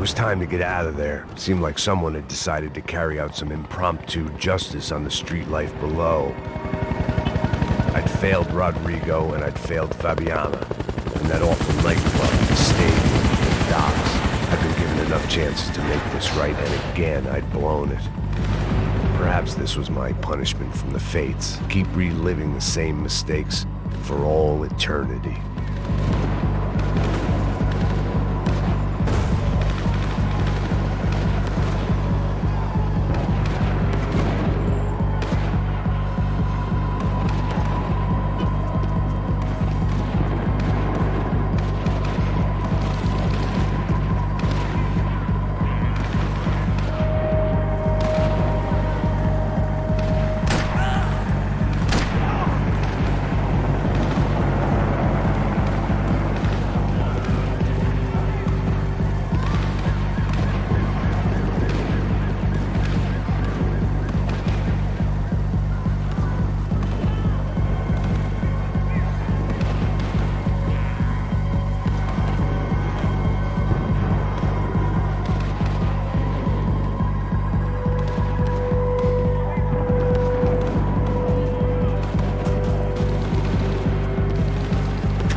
was time to get out of there. It seemed like someone had decided to carry out some impromptu justice on the street life below. I'd failed Rodrigo and I'd failed Fabiana. And that awful nightclub, the stadium, the docks. I'd been given enough chances to make this right, and again I'd blown it. Perhaps this was my punishment from the fates. Keep reliving the same mistakes for all eternity.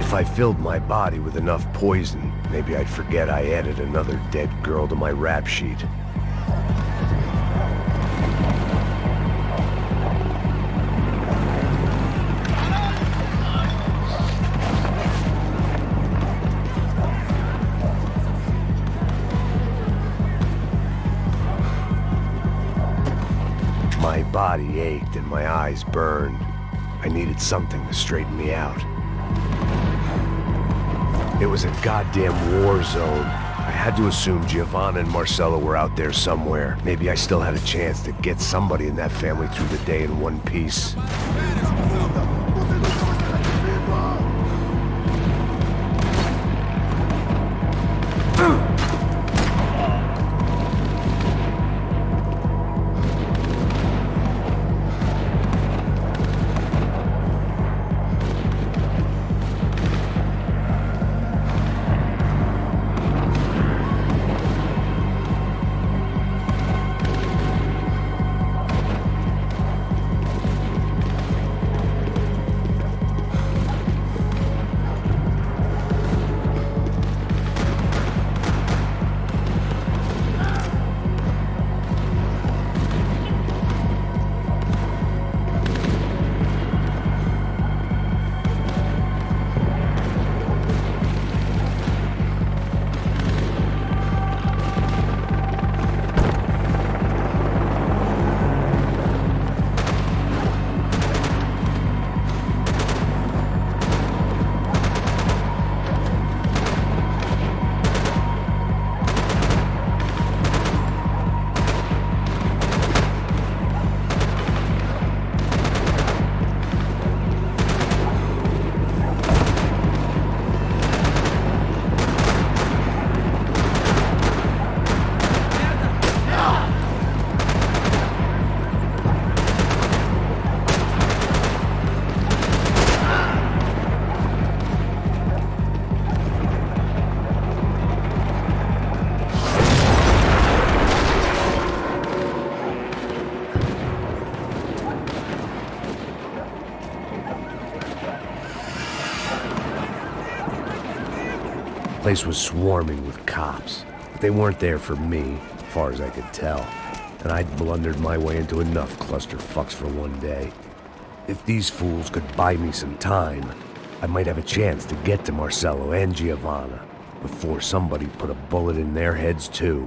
If I filled my body with enough poison, maybe I'd forget I added another dead girl to my rap sheet. My body ached and my eyes burned. I needed something to straighten me out. It was a goddamn war zone. I had to assume Giovanna and Marcelo were out there somewhere. Maybe I still had a chance to get somebody in that family through the day in one piece. The place was swarming with cops, but they weren't there for me, as far as I could tell. And I'd blundered my way into enough clusterfucks for one day. If these fools could buy me some time, I might have a chance to get to Marcelo and Giovanna before somebody put a bullet in their heads too.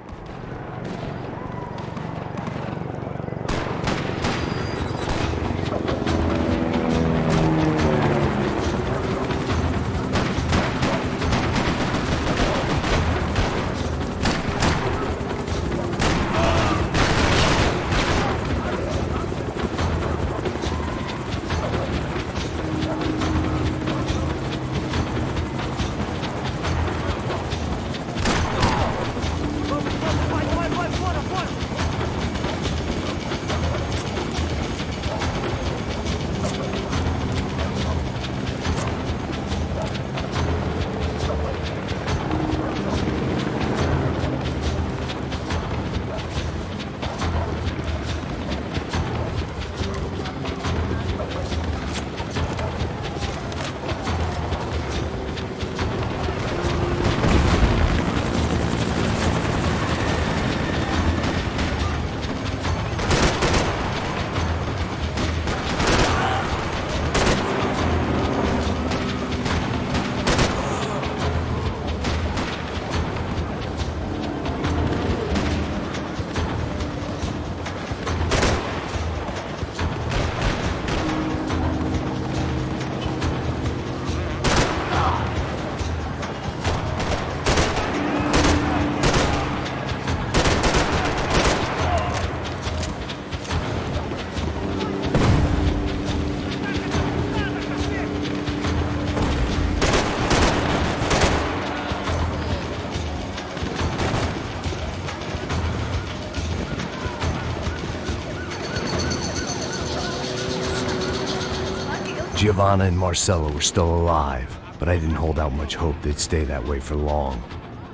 Giovanna and Marcelo were still alive, but I didn't hold out much hope they'd stay that way for long.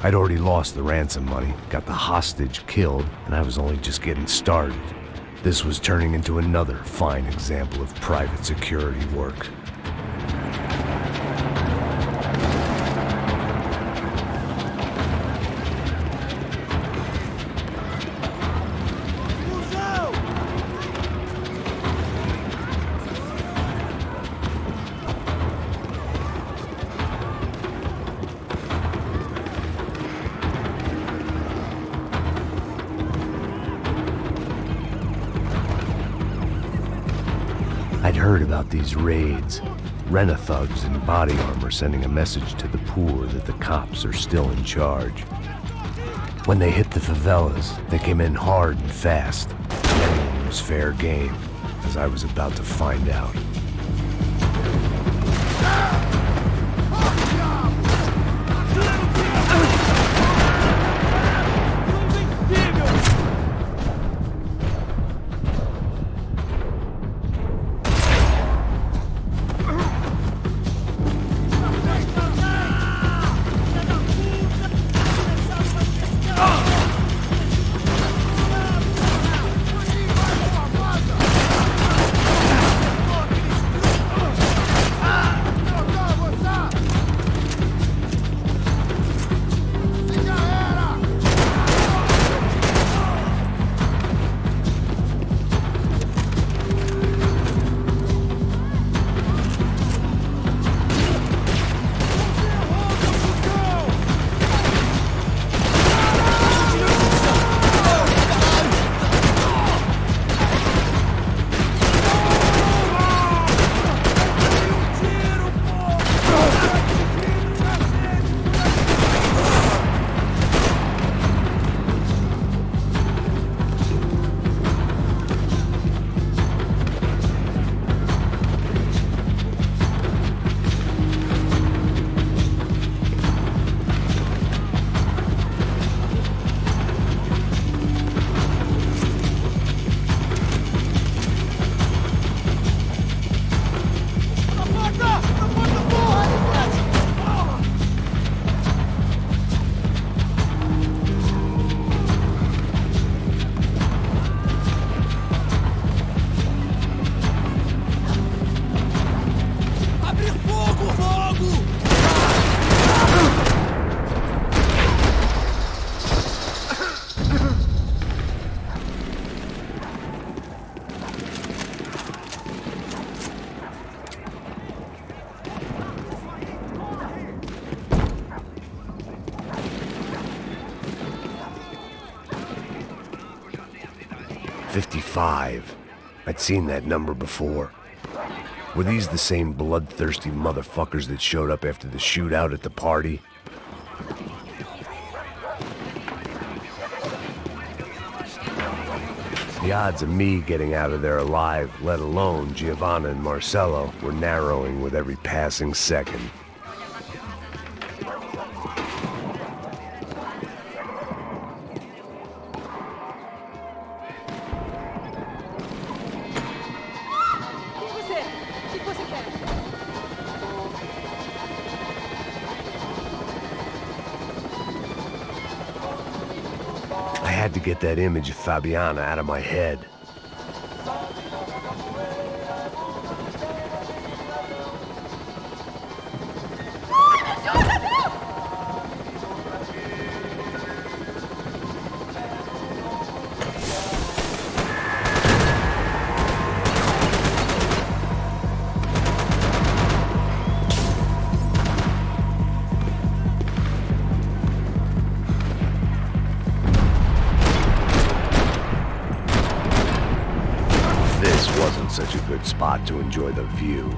I'd already lost the ransom money, got the hostage killed, and I was only just getting started. This was turning into another fine example of private security work. I'd heard about these raids, rent-a-thugs in body armor sending a message to the poor that the cops are still in charge. When they hit the favelas, they came in hard and fast. Anyone was fair game, as I was about to find out. "55. I'd seen that number before. Were these the same bloodthirsty motherfuckers that showed up after the shootout at the party? The odds of me getting out of there alive, let alone Giovanna and Marcelo, were narrowing with every passing second. I had to get that image of Fabiana out of my head. Wasn't such a good spot to enjoy the view.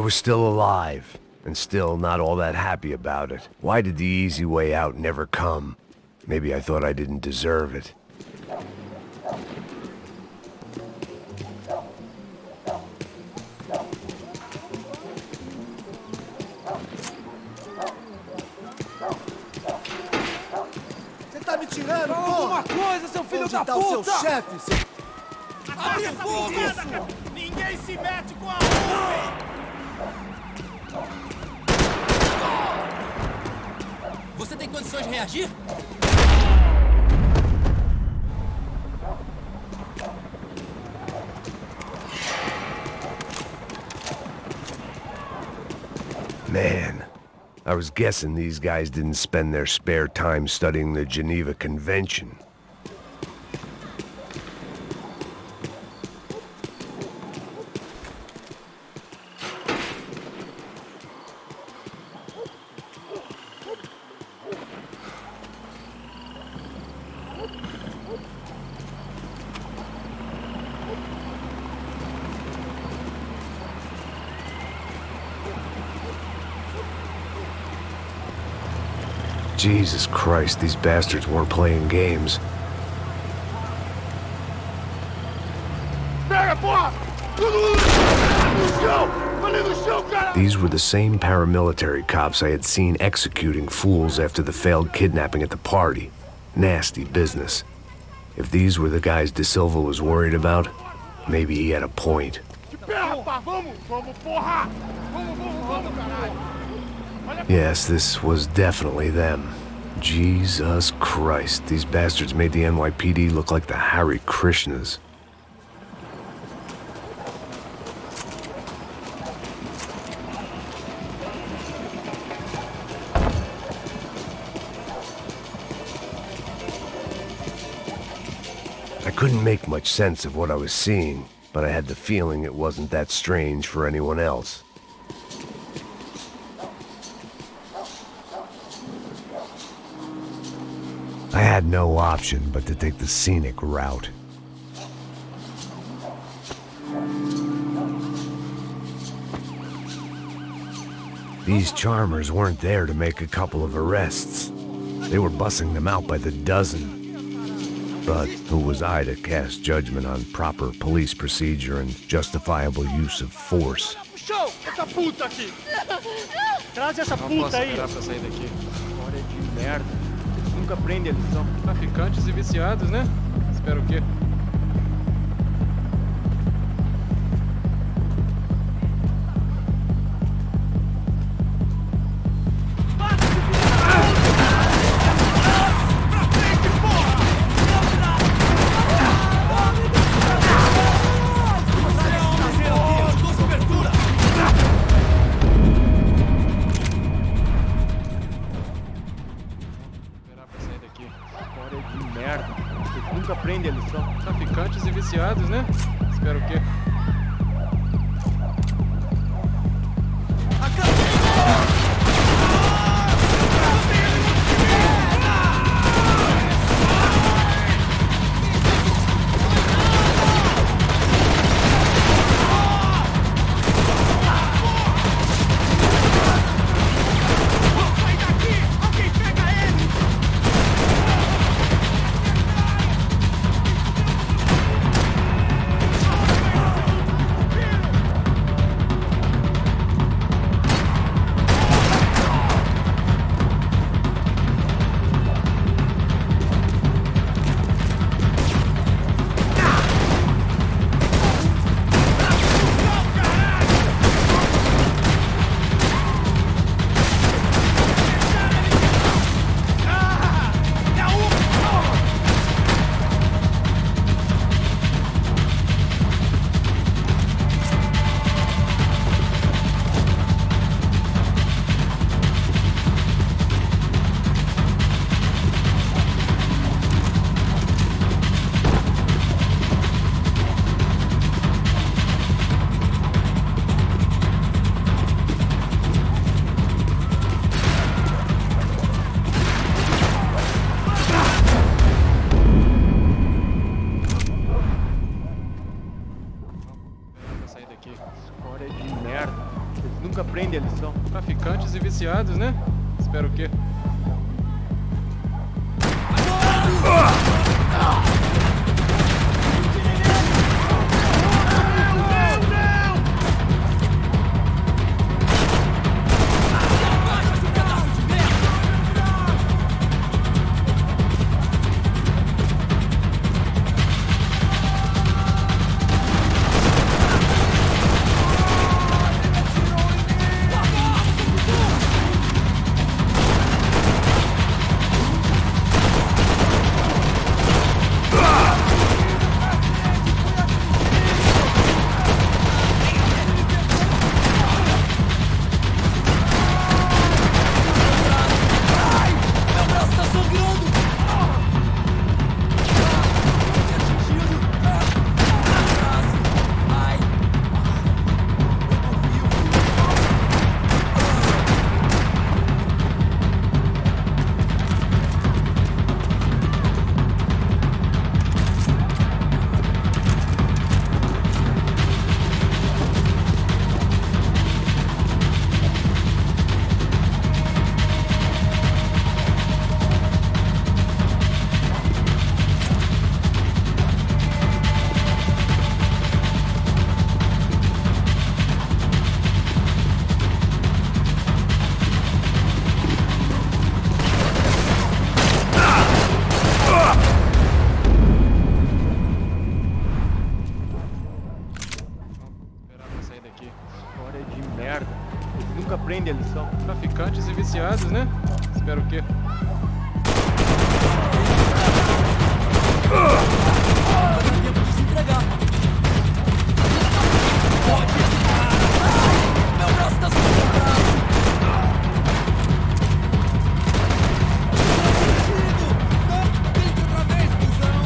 was still alive, and still not all that happy about it. Why did the easy way out never come? Maybe I thought I didn't deserve it. Você tá me tirando, Fala alguma coisa, seu filho da Onde tá o seu puta! chefe, seu... Abre fogo! Ninguém se mete com a nuvem! Você tem condições de reagir? Man, I was guessing these guys didn't spend their spare time studying the Geneva Convention. Jesus Christ, these bastards weren't playing games. These were the same paramilitary cops I had seen executing fools after the failed kidnapping at the party. Nasty business. If these were the guys De Silva was worried about, maybe he had a point. Yes, this was definitely them. Jesus Christ, these bastards made the NYPD look like the Hare Krishnas. I couldn't make much sense of what I was seeing, but I had the feeling it wasn't that strange for anyone else. I had no option but to take the scenic route. These charmers weren't there to make a couple of arrests. They were bussing them out by the dozen. But who was I to cast judgment on proper police procedure and justifiable use of force? Essa puta aqui! Traz essa Não puta posso aí! esperar pra sair daqui. História de merda. Nunca aprende a lição. Traficantes e viciados, né? Espero o quê? História de merda. Vocês nunca aprendem a lição. Traficantes e viciados, né? Espero o quê? viciados, né? Espera o quê? História de merda. Eles nunca aprendem a lição. Traficantes e viciados, né? Espera o quê? Vai dar tempo de se entregar. Pode. Ai, meu braço tá sendo quebrado. Tente outra vez, cuzão.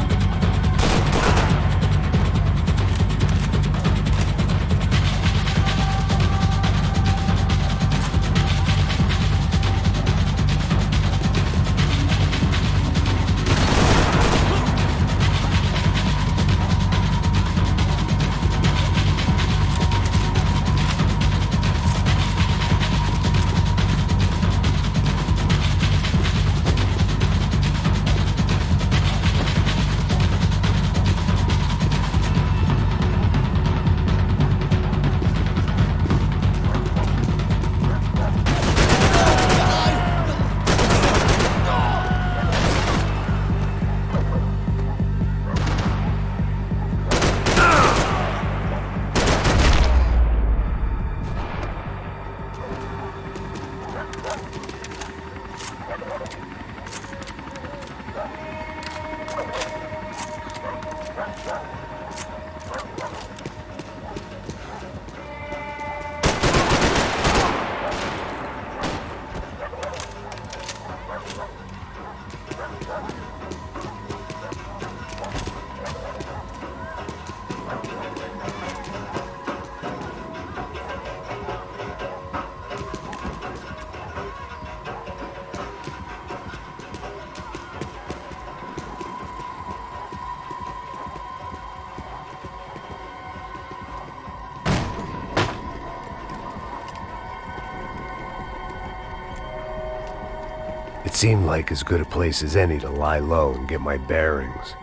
It seemed like as good a place as any to lie low and get my bearings.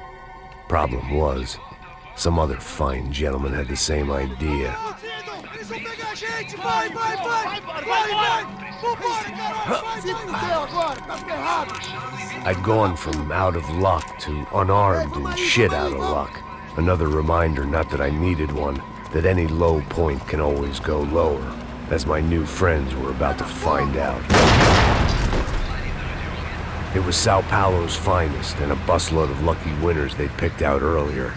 Problem was, some other fine gentleman had the same idea. Eles vão pegar a gente! Vai, vai, vai! Vai, vai! Vambora, caralho! Se fudeu agora, tá ferrado! I'd gone from out of luck to unarmed and shit out of luck. Another reminder, not that I needed one, that any low point can always go lower, as my new friends were about to find out. It was Sao Paulo's finest, and a busload of lucky winners they'd picked out earlier.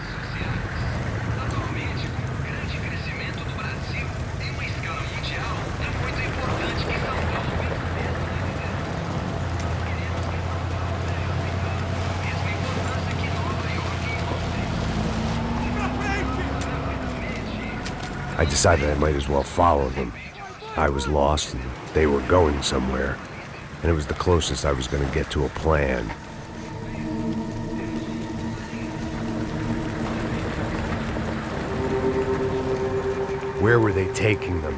I decided I might as well follow them. I was lost, and they were going somewhere, and it was the closest I was going to get to a plan. Where were they taking them?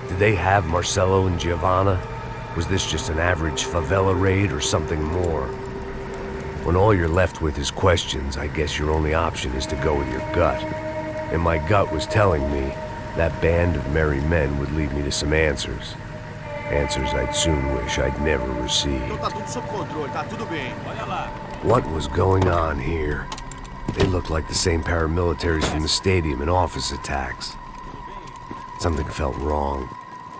Did they have Marcelo and Giovanna? Was this just an average favela raid or something more? When all you're left with is questions, I guess your only option is to go with your gut. And my gut was telling me that band of merry men would lead me to some answers. Answers I'd soon wish I'd never received. Tá tudo sob controle, tá tudo bem. Olha lá. What was going on here? They looked like the same paramilitaries from the stadium in office attacks. Something felt wrong.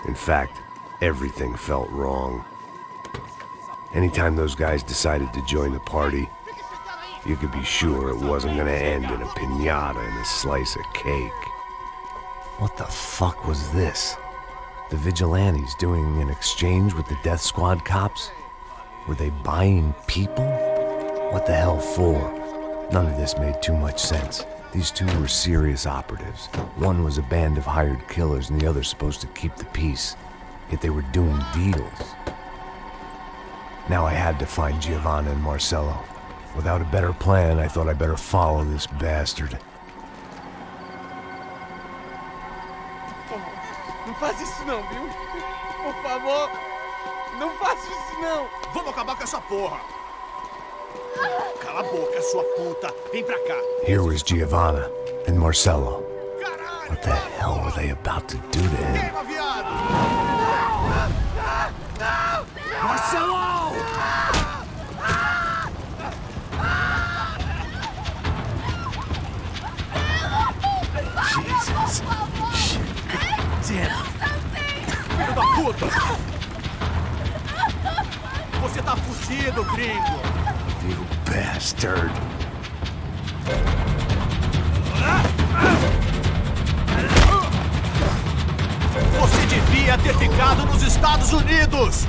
In fact, everything felt wrong. Anytime those guys decided to join the party, you could be sure it wasn't gonna end in a piñata and a slice of cake. What the fuck was this? The vigilantes doing an exchange with the death squad cops? Were they buying people? What the hell for? None of this made too much sense. These two were serious operatives. One was a band of hired killers and the other supposed to keep the peace. Yet they were doing deals. Now I had to find Giovanna and Marcello. Without a better plan, I thought I'd better follow this bastard. Não faz isso não, viu? Por favor, não faça isso não. Vamos acabar com essa porra. Cala a boca, sua puta. Vem pra cá. Here was Giovanna and Marcello. Caralho. What the hell were they about to do to him? Queima, viado. Marcello! Jesus. Shit. Damn. Filho da puta. Você tá fudido, gringo. You bastard. Você devia ter ficado nos Estados Unidos.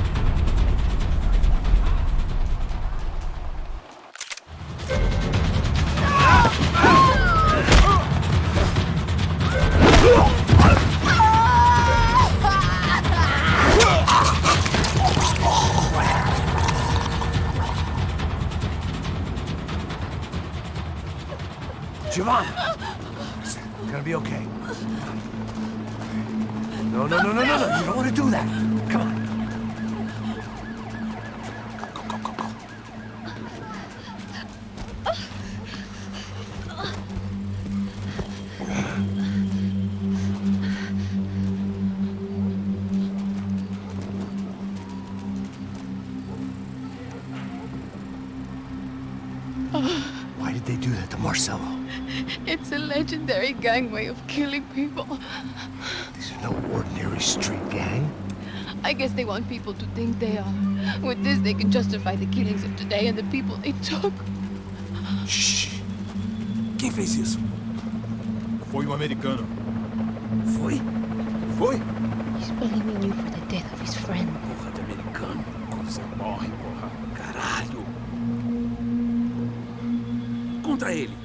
Giovanna! It's gonna be okay. No. You don't want to do that. Come on. Go. Why did they do that to Marcello? It's a legendary gang way of killing people. These are no ordinary street gang. I guess they want people to think they are. With this, they can justify the killings of today and the people they took. Shh. Quem fez isso? Foi americano. Foi? Foi? He's blaming you for the death of his friend. Porra de americano. Você morre, porra. Caralho. Contra ele.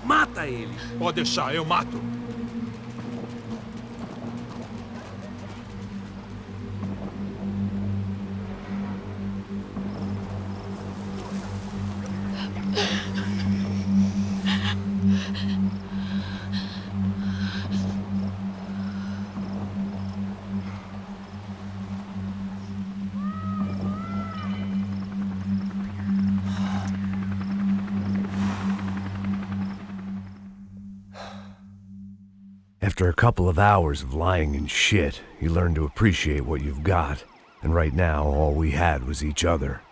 Mata ele. Pode deixar, eu mato. After a couple of hours of lying in shit, you learn to appreciate what you've got. And right now, all we had was each other.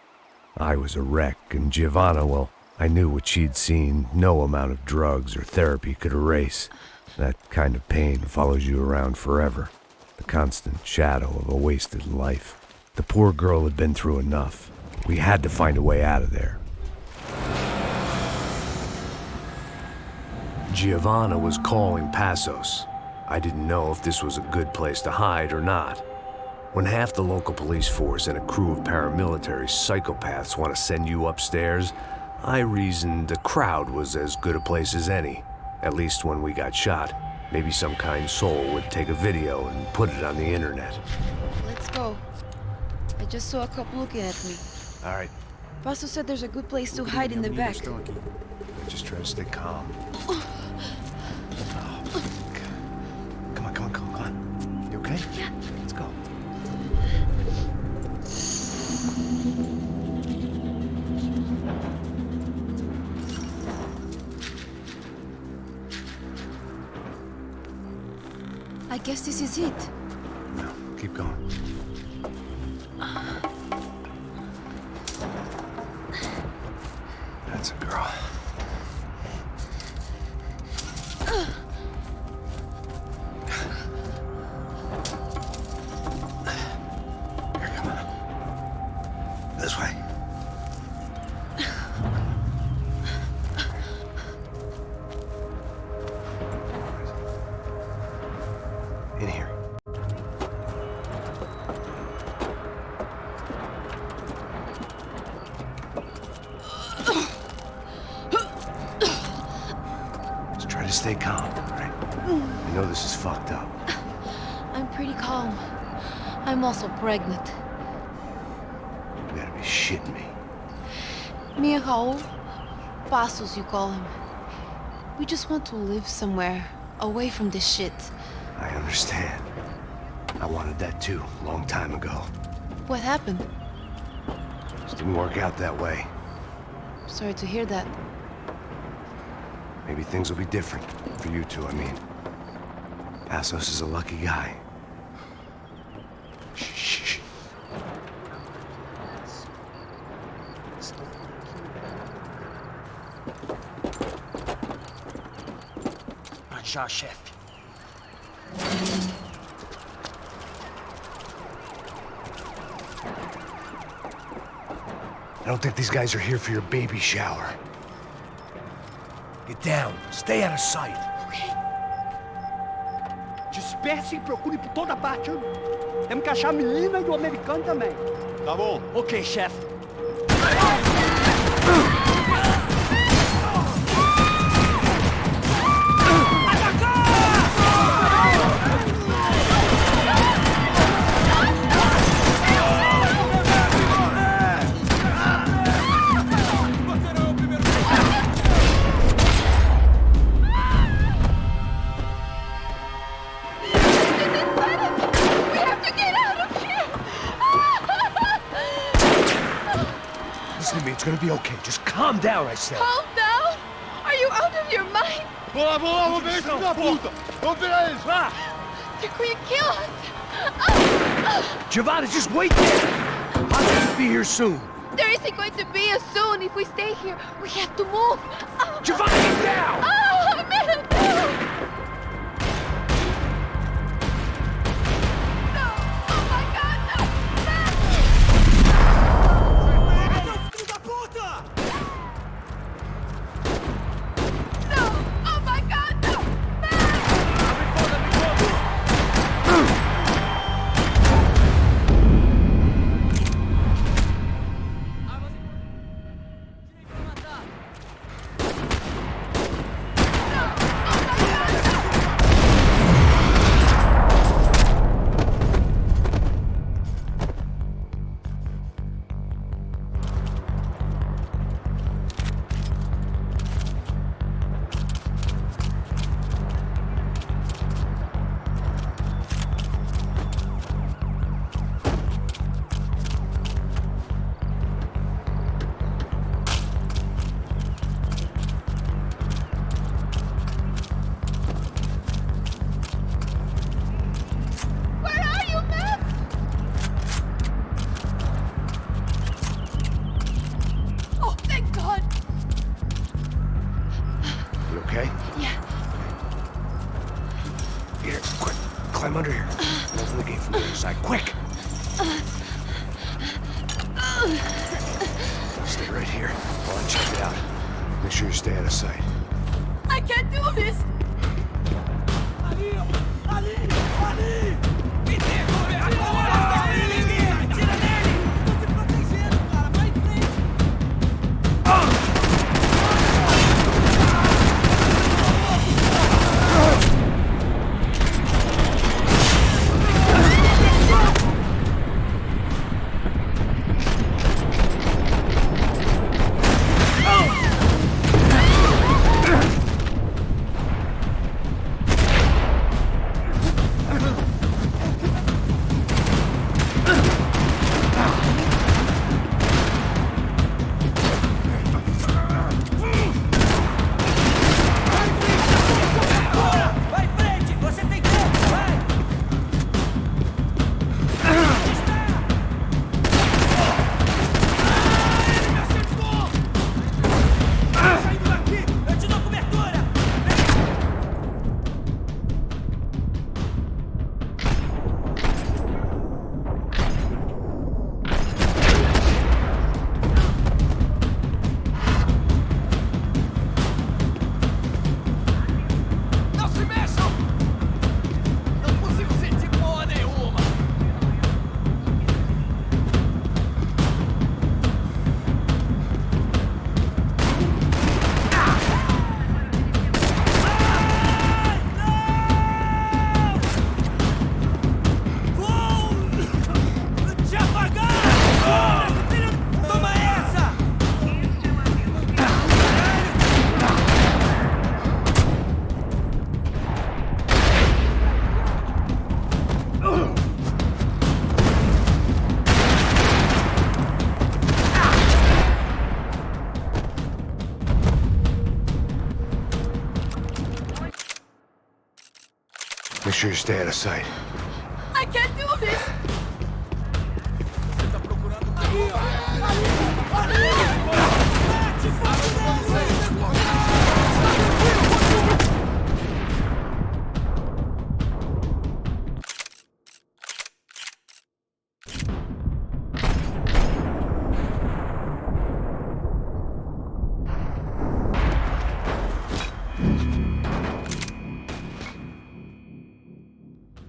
I was a wreck, and Giovanna, well, I knew what she'd seen no amount of drugs or therapy could erase. That kind of pain follows you around forever. The constant shadow of a wasted life. The poor girl had been through enough. We had to find a way out of there. Giovanna was calling Pasos. I didn't know if this was a good place to hide or not. When half the local police force and a crew of paramilitary psychopaths want to send you upstairs, I reasoned the crowd was as good a place as any. At least when we got shot, maybe some kind soul would take a video and put it on the internet. Let's go. I just saw a couple looking at me. All right, Paso said there's a good place to hide in the back. just try to stay calm. Come on. You okay? Yeah. Let's go. guess this is it. No, keep going. That's a girl. Here, come on. This way. In here. Just try to stay calm, all right? I know this is fucked up. I'm pretty calm. I'm also pregnant. You gotta be shitting me. Me and Raul, Pasos you call him. We just want to live somewhere, away from this shit. I understand. I wanted that too, a long time ago. What happened? Just didn't work out that way. Sorry to hear that. Maybe things will be different. For you two, I mean. Pasos is a lucky guy. Shh. Já, chefe. I don't think these guys are here for your baby shower. Get down. Stay out of sight. Disperse e procure por toda parte. Temos que achar a menina e o americano também. Tá bom. Ok, chefe. Listen to me, it's gonna be okay. Just calm down, I said. Calm down? Are you out of your mind? Vamos lá, vamos ver esse filho da puta! Vamos virar eles, vá! They're going to kill us! Giovanna, just wait there! Pasos will be here soon. There isn't going to be a soon if we stay here. We have to move. Giovanna, get down! Man, no! No! Oh my God, no! Filho da puta! No! Oh my God, no! Climb under here. And open the gate from the other side. Quick! Stay right here while I check it out. Make sure you stay out of sight. I can't do this! Ali! Ali! Ali! Tira nele! Tô te protegendo, cara! Vai em frente! sure you stay out of sight. I can't do this!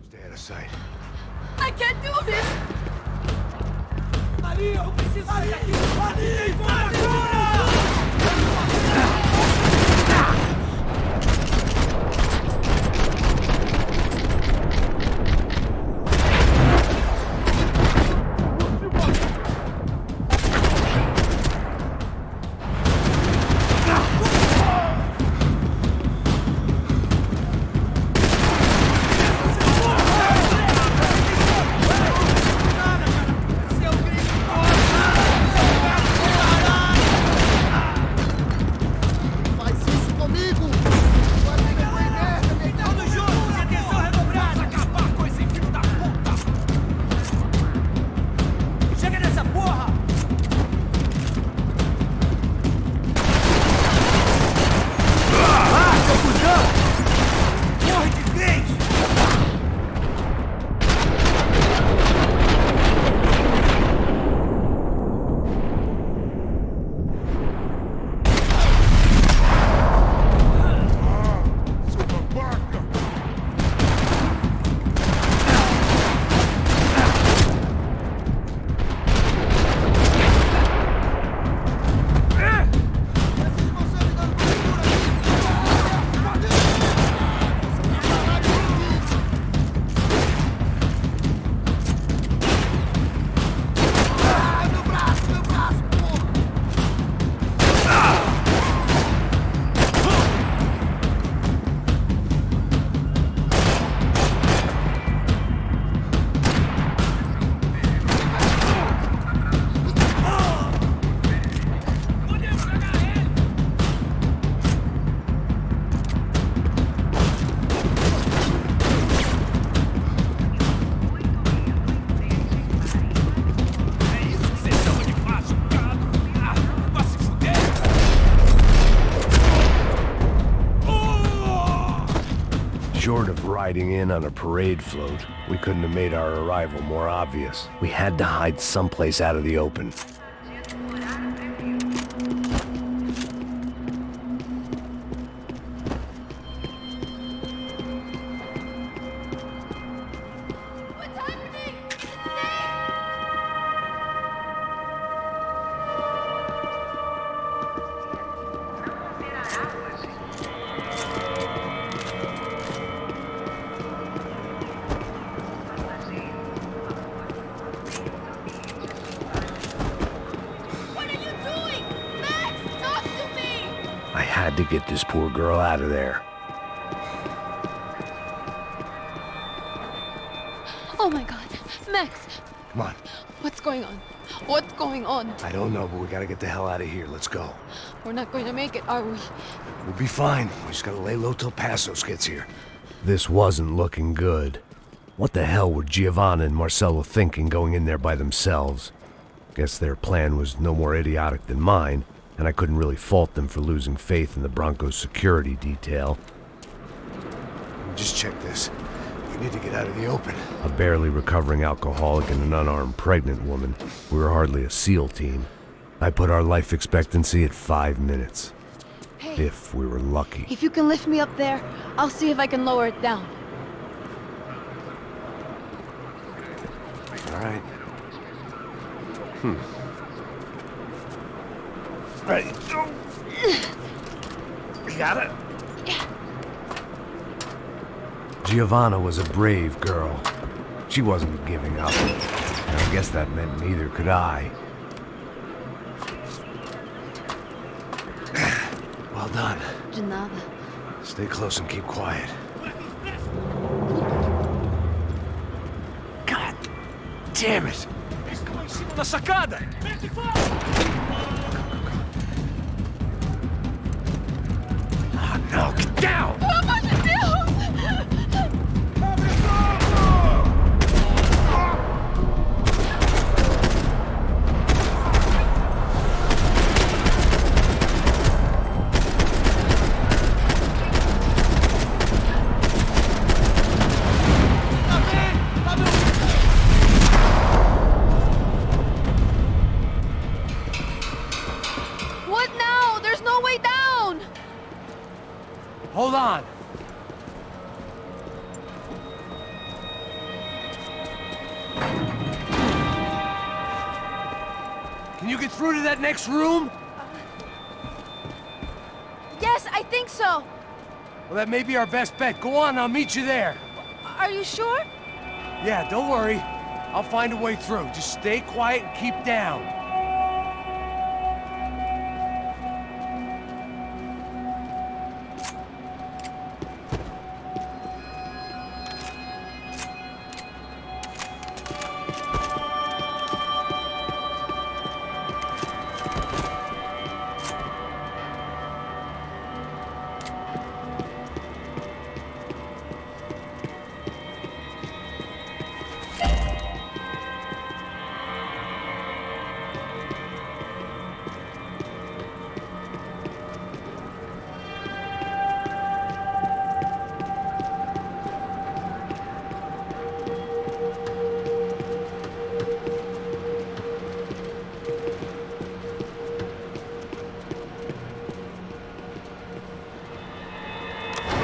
Stay out of sight. I can't do this! Ali, eu preciso sair daqui! Ali, agora! Short of riding in on a parade float, we couldn't have made our arrival more obvious. We had to hide someplace out of the open. What's happening? What are you doing? Max, talk to me! I had to get this poor girl out of there. Oh my god. Max, Come on. what's going on? What's going on? I don't know, but we gotta get the hell out of here. Let's go. We're not going to make it, are we? We'll be fine. We just gotta lay low till Passos gets here. This wasn't looking good. What the hell were Giovanna and Marcello thinking going in there by themselves? Guess their plan was no more idiotic than mine, and I couldn't really fault them for losing faith in the Broncos security detail. Just check this. We need to get out of the open. A barely recovering alcoholic and an unarmed pregnant woman. We were hardly a SEAL team. I put our life expectancy at 5 minutes. Hey, If we were lucky. if you can lift me up there, I'll see if I can lower it down. All right. Ready. You got it? Giovanna was a brave girl. She wasn't giving up. And I guess that meant neither could I. Well done. De nada. Stay close and keep quiet. God damn it! Na sacada! Oh no, get down! Pelo amor de Deus! Hold on. Can you get through to that next room? Yes, I think so. Well, that may be our best bet. Go on, I'll meet you there. Are you sure? Yeah, don't worry. I'll find a way through. Just stay quiet and keep down.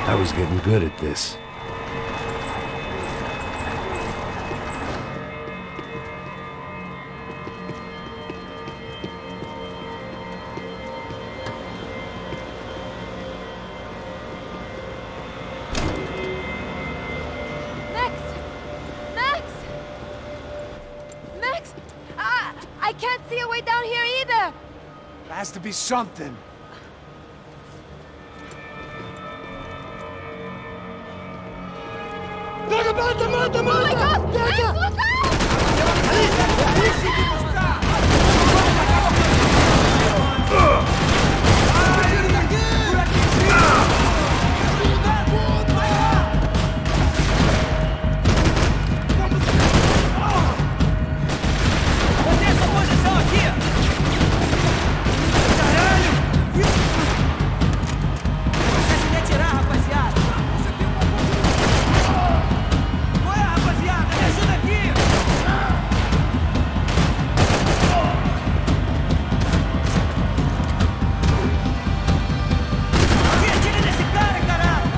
I was getting good at this. Max! Max! Max! I can't see a way down here either! There has to be something. Oh my god! Max, look out! Mantém essa posição aqui! Você se retirar, rapaziada! Qual é, rapaziada? Me ajuda aqui! Aqui, atire nesse cara, caralho!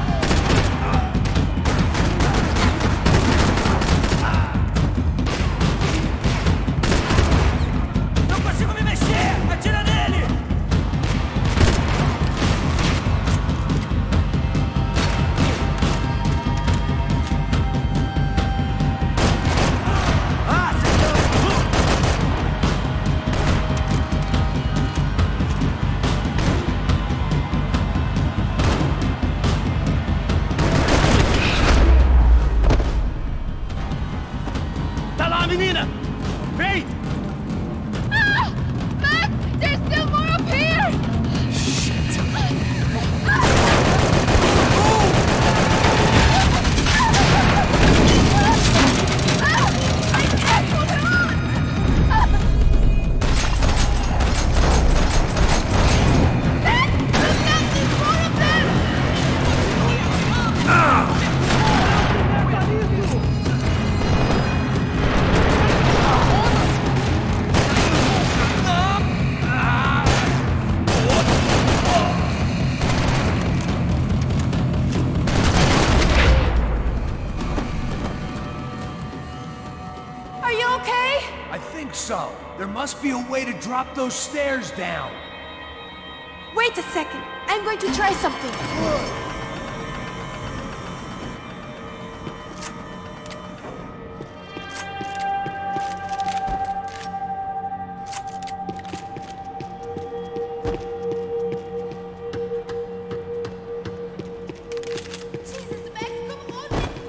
Não consigo me mexer! Atira nele! Ah, acertou! Tá lá, menina! Vem! Ah! Max! There's still more up here! I can't hold it on! Max! Look out! There's more of them! Are you okay? I think so. There must be a way to drop those stairs down. Wait a second. I'm going to try something. Jesus, Max, come on, let's go!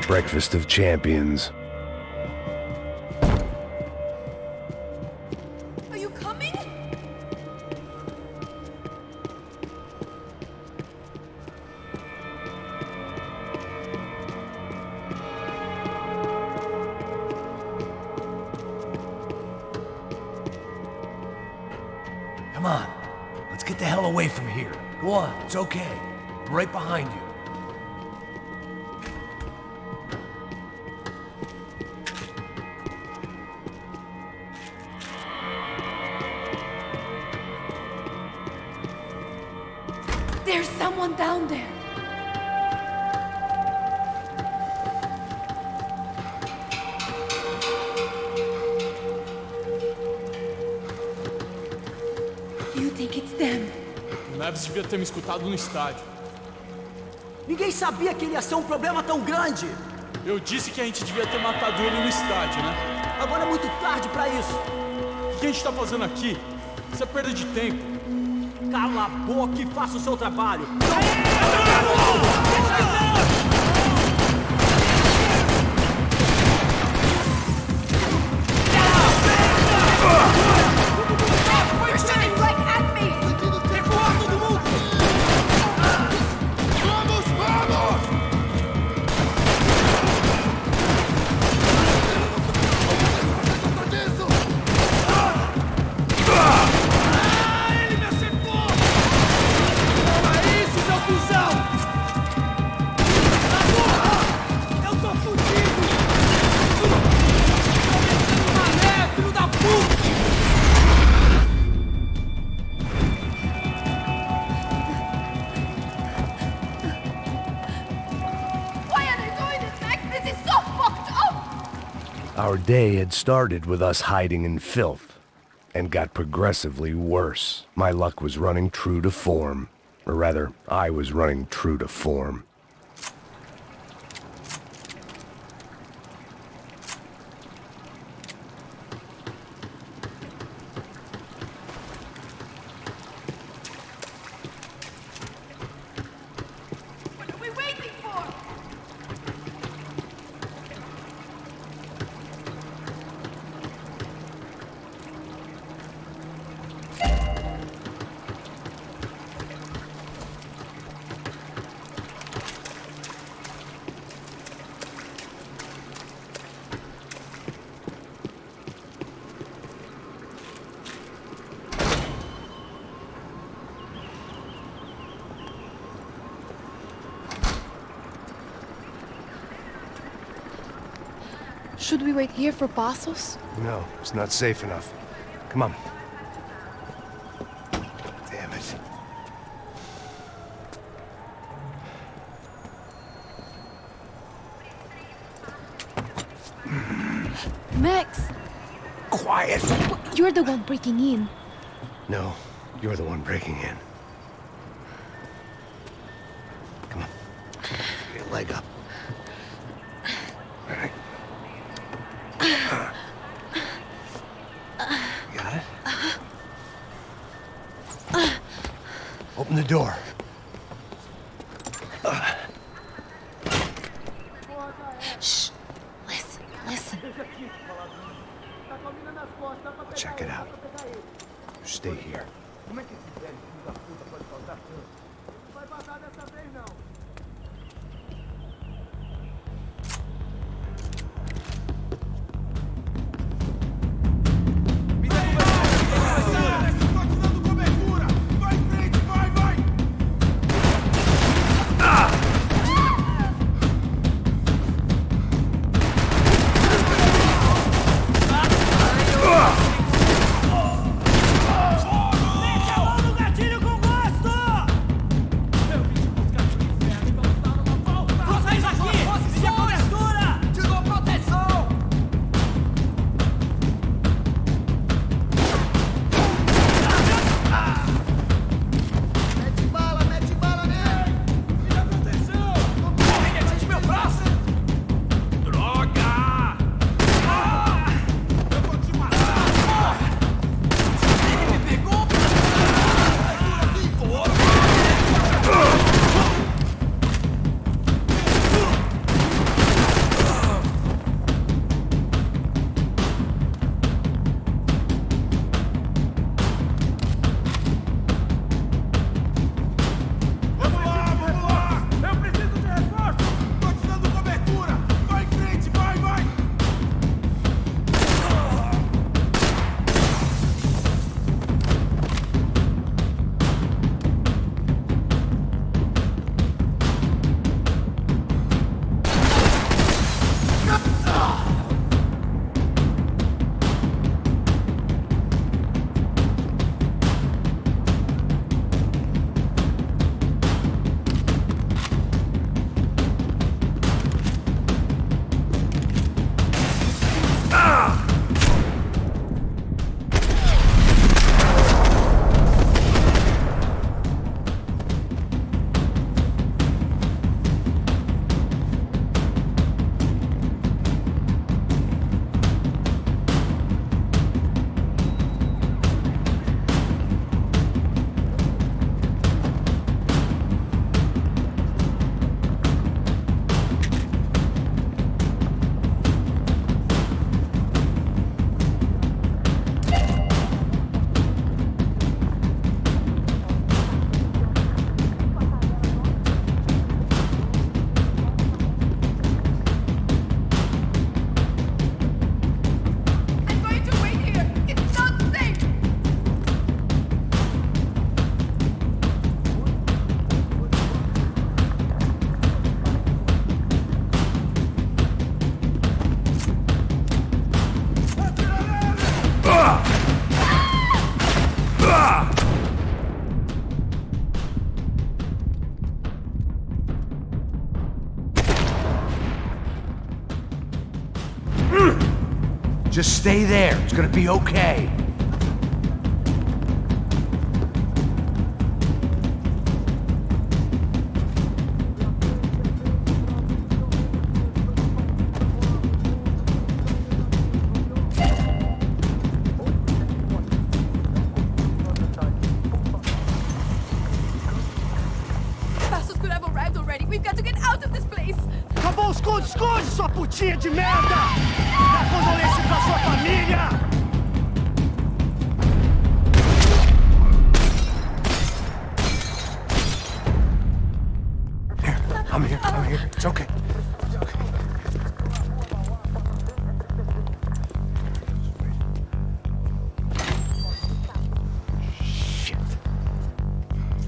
Breakfast of champions. Are you coming? Come on. Let's get the hell away from here. Go on, it's okay. I'm right behind you. There's someone down there. You think it's them? O Neves devia ter me escutado no estádio. Ninguém sabia que ele ia ser um problema tão grande. Eu disse que a gente devia ter matado ele no estádio, né? Agora é muito tarde pra isso. O que a gente tá fazendo aqui? Isso é perda de tempo. Cala a boca e faça o seu trabalho. You're shooting right at me! Recuar todo mundo! Vamos, vamos! Ele me acertou! Toma isso, seu cuzão! Na porra! Eu tô fudido! Mané, filho da puta! Why are they doing this, Max? This is so fucked up! Our day had started with us hiding in filth, and got progressively worse. My luck was running true to form. Or rather, I was running true to form. What are we waiting for? Should we wait here for Passos? No, it's not safe enough. Come on. Damn it. Max! Quiet! You're the one breaking in. No, you're the one breaking in. Come on. Get your leg up. All right. Got it? Open the door. Shh! Listen, listen. Check it out. You stay here. Vai vazar dessa vez, não. Just stay there. It's gonna be okay. Passos could have arrived already. We've got to get out of this place. Acabou, esconde, esconde, sua putinha de merda! Dá condolência pra sua família! Here, I'm here. It's okay. Shit.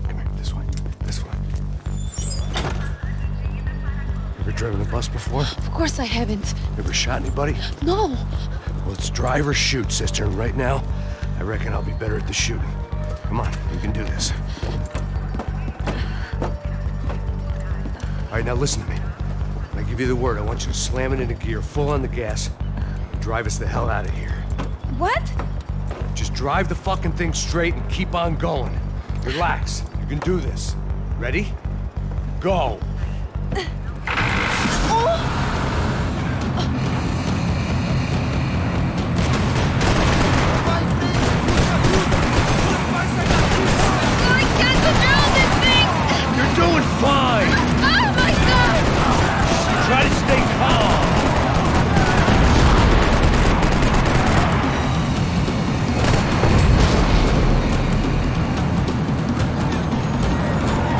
Come here, this way. This way. Ever driven a bus before? Of course I haven't. Ever shot anybody? No. Well, it's drive or shoot, sister, and right now, I reckon I'll be better at the shooting. Come on, you can do this. All right, now listen to me. When I give you the word, I want you to slam it into gear, full on the gas, and drive us the hell out of here. What? Just drive the fucking thing straight and keep on going. Relax. You can do this. Ready? Go. I can't control this thing! You're doing fine. Oh my god! Try to stay calm.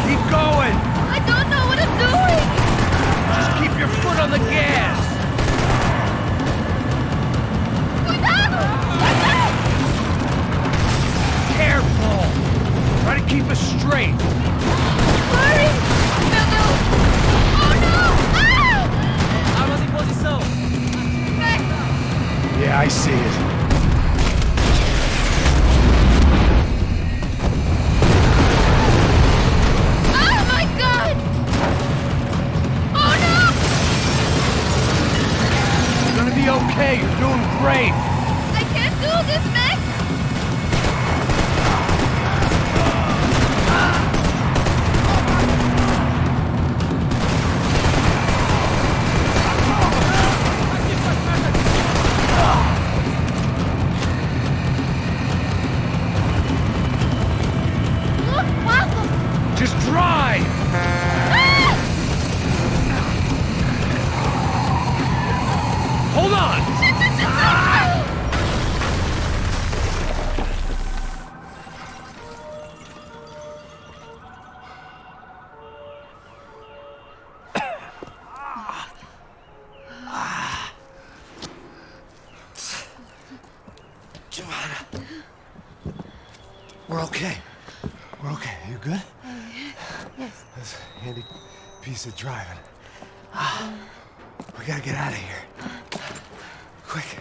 Keep going. I don't know what I'm doing! Just keep your foot on the gas. Cuidado! Careful. Try to keep us straight. Hurry! No, no! Oh no! Ah! Armas em posição. Max! Yeah, I see it. Oh my god! Oh no! You're gonna be okay. You're doing great. I can't do this, Max! Look, Passos! Just drive. Hold on. Giovanna. We're okay. We're okay. You good? Yes. That's a handy piece of driving. We gotta get out of here. Quick.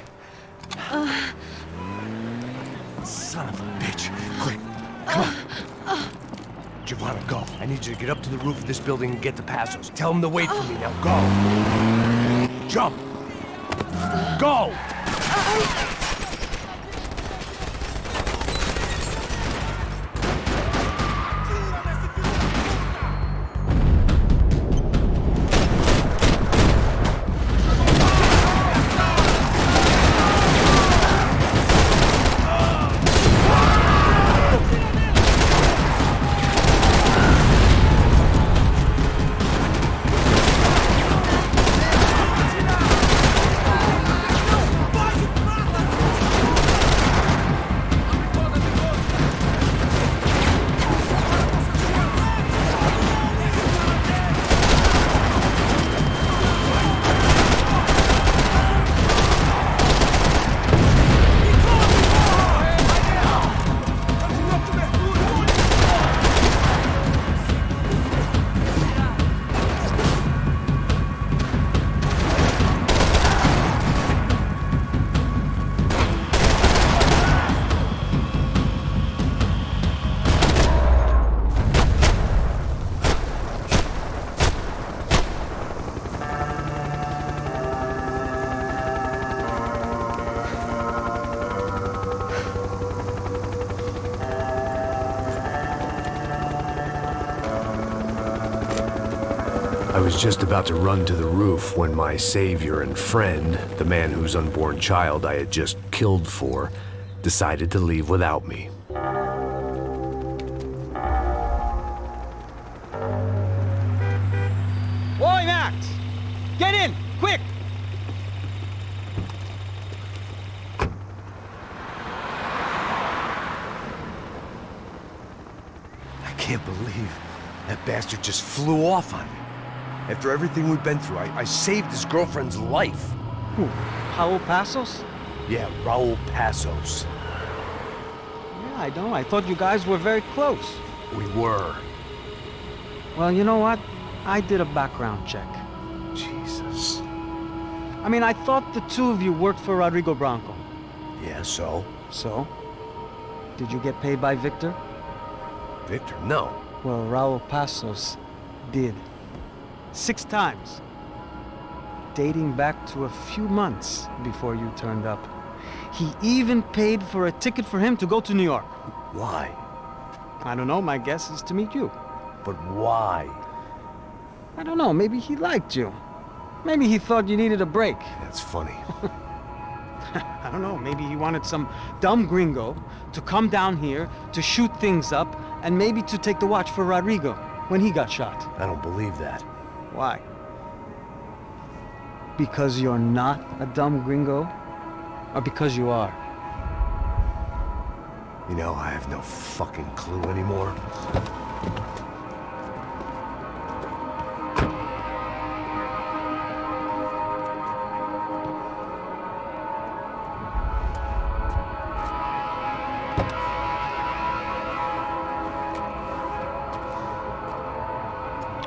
Son of a bitch. Quick. Come on. Giovanna, go. I need you to get up to the roof of this building and get to Passos. Tell them to wait for me. Now go. Jump. Go. was just about to run to the roof when my savior and friend, the man whose unborn child I had just killed for, decided to leave without me. Oi, Max! Get in, quick! I can't believe that bastard just flew off on me. After everything we've been through, I saved his girlfriend's life. Who? Raul Passos? Yeah, Raul Passos. Yeah, I know. I thought you guys were very close. We were. Well, you know what? I did a background check. Jesus. I mean, I thought the two of you worked for Rodrigo Branco. Yeah, so? So? Did you get paid by Victor? Victor, no. Well, Raul Passos did. 6 times. Dating back to a few months before you turned up. He even paid for a ticket for him to go to New York. Why? I don't know, my guess is to meet you. But why? I don't know, maybe he liked you. Maybe he thought you needed a break. That's funny. I don't know, maybe he wanted some dumb gringo to come down here to shoot things up and maybe to take the watch for Rodrigo when he got shot. I don't believe that. Why? Because you're not a dumb gringo? Or because you are? You know, I have no fucking clue anymore.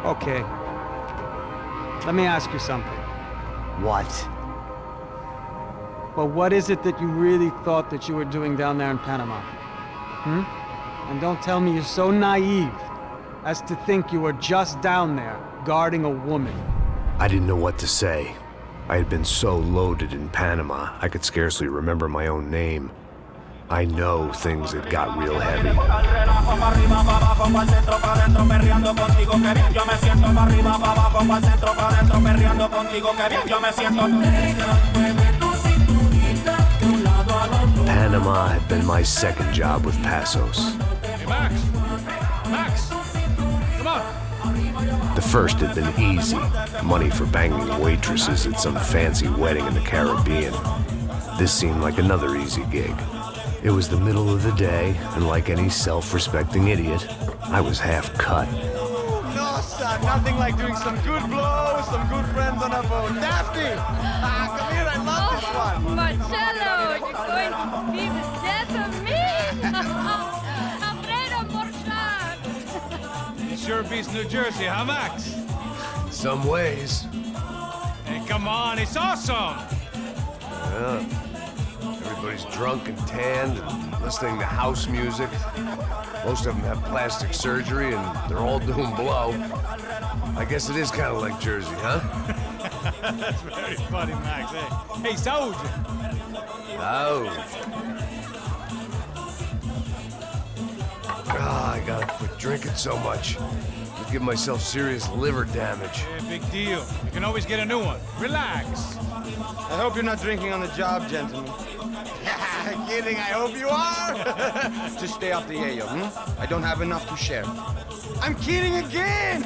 Okay. Let me ask you something. What? Well, what is it that you really thought that you were doing down there in Panama? And don't tell me you're so naive as to think you were just down there guarding a woman. I didn't know what to say. I had been so loaded in Panama, I could scarcely remember my own name. I know things had got real heavy. Panama had been my second job with Passos. Hey, Max! Max! Come on! The first had been easy. Money for banging waitresses at some fancy wedding in the Caribbean. This seemed like another easy gig. It was the middle of the day, and like any self-respecting idiot, I was half cut. No, son, nothing like doing some good blows, some good friends on a boat. Daphne! Come here, I love this one. Marcello, you're going to be the death of me? Alfredo Borchardt. It sure beats New Jersey, huh, Max? In some ways. Hey, come on, it's awesome! Yeah. Everybody's drunk and tanned and listening to house music. Most of them have plastic surgery and they're all doing blow. I guess it is kind of like Jersey, huh? That's very funny, Max. Hey, Saúde! Oh. I gotta quit drinking so much. I give myself serious liver damage. Yeah, big deal. You can always get a new one. Relax. I hope you're not drinking on the job, gentlemen. Kidding, I hope you are. Just stay off the yayo, I don't have enough to share. I'm kidding again!